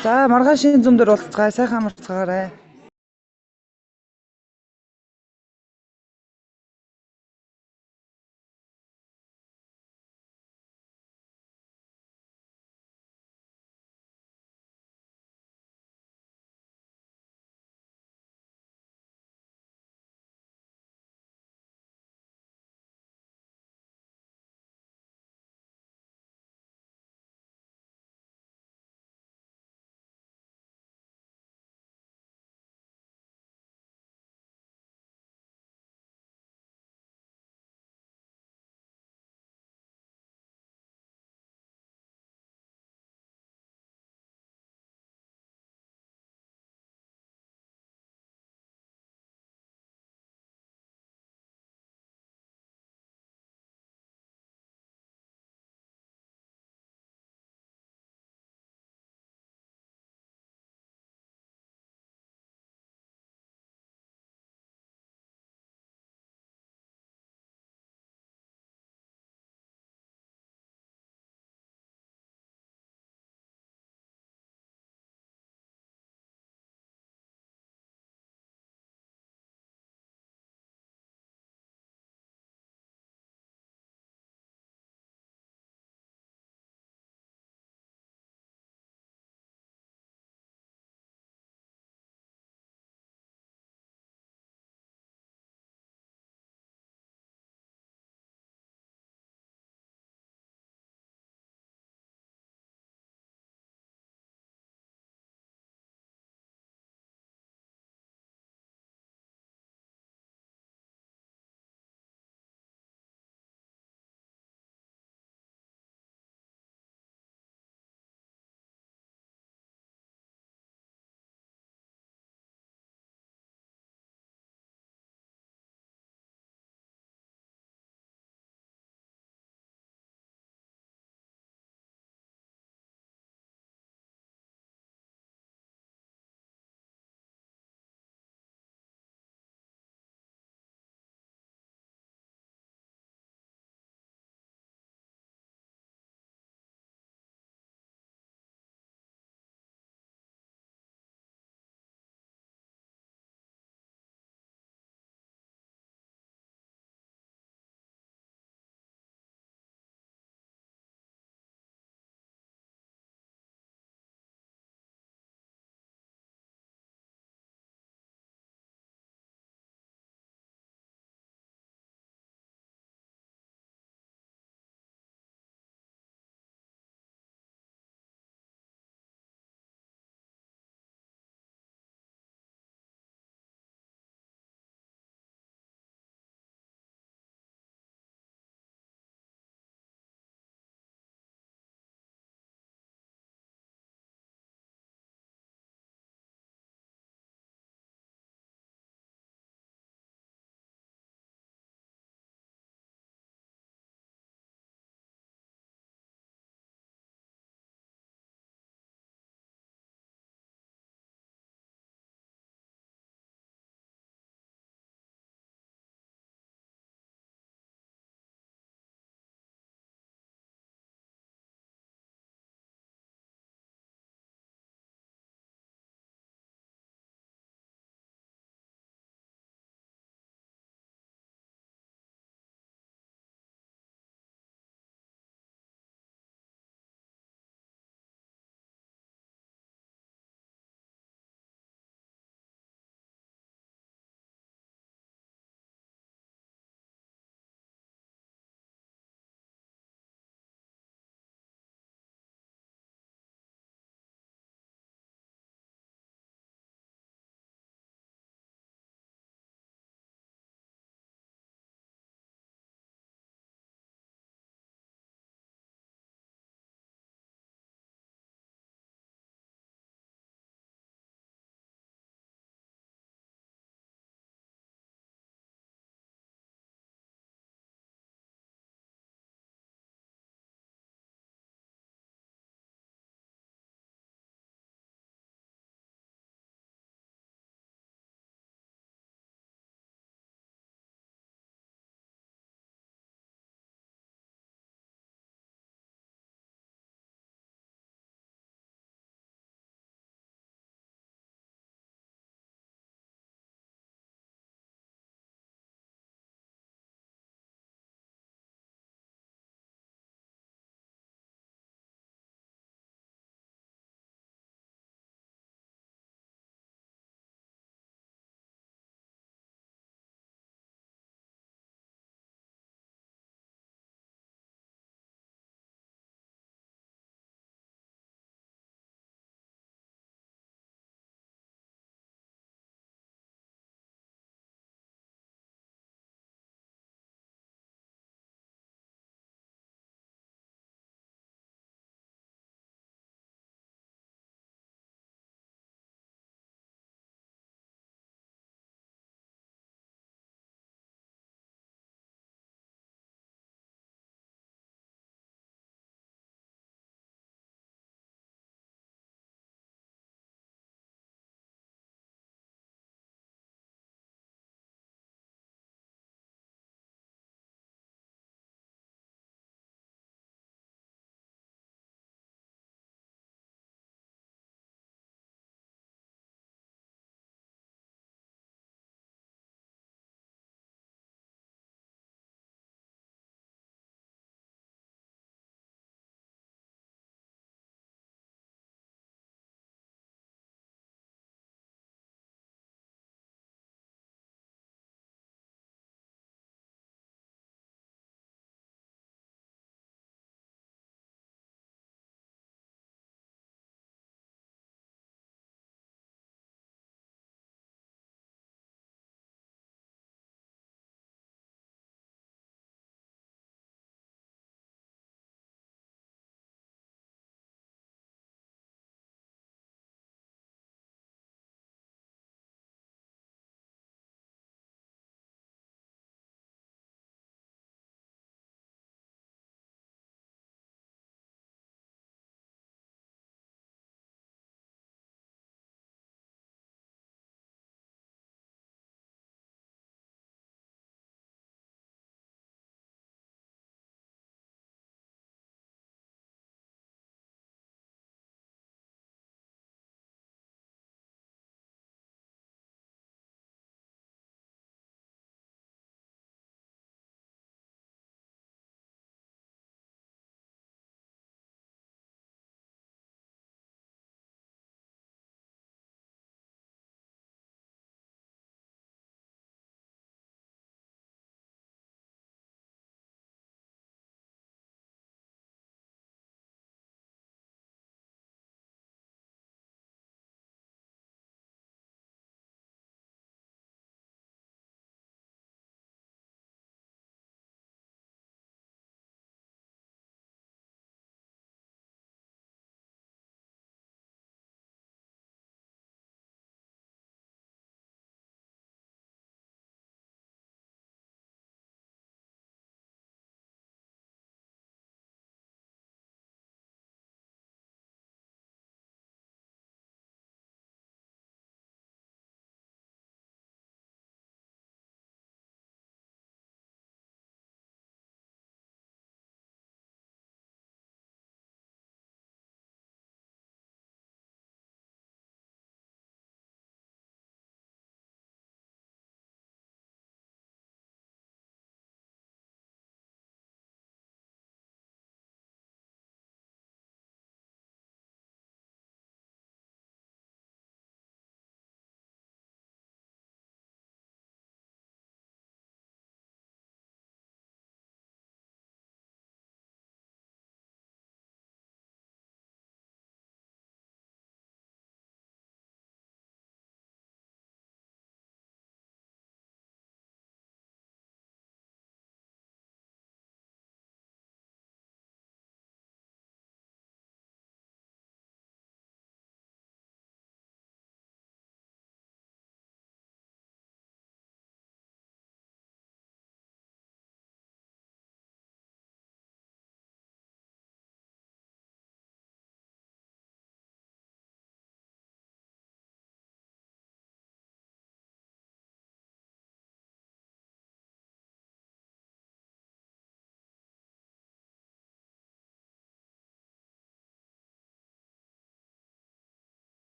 За маргааш шинэ зүүм дээр уулзцгаая. Сайхан амарцгаарай.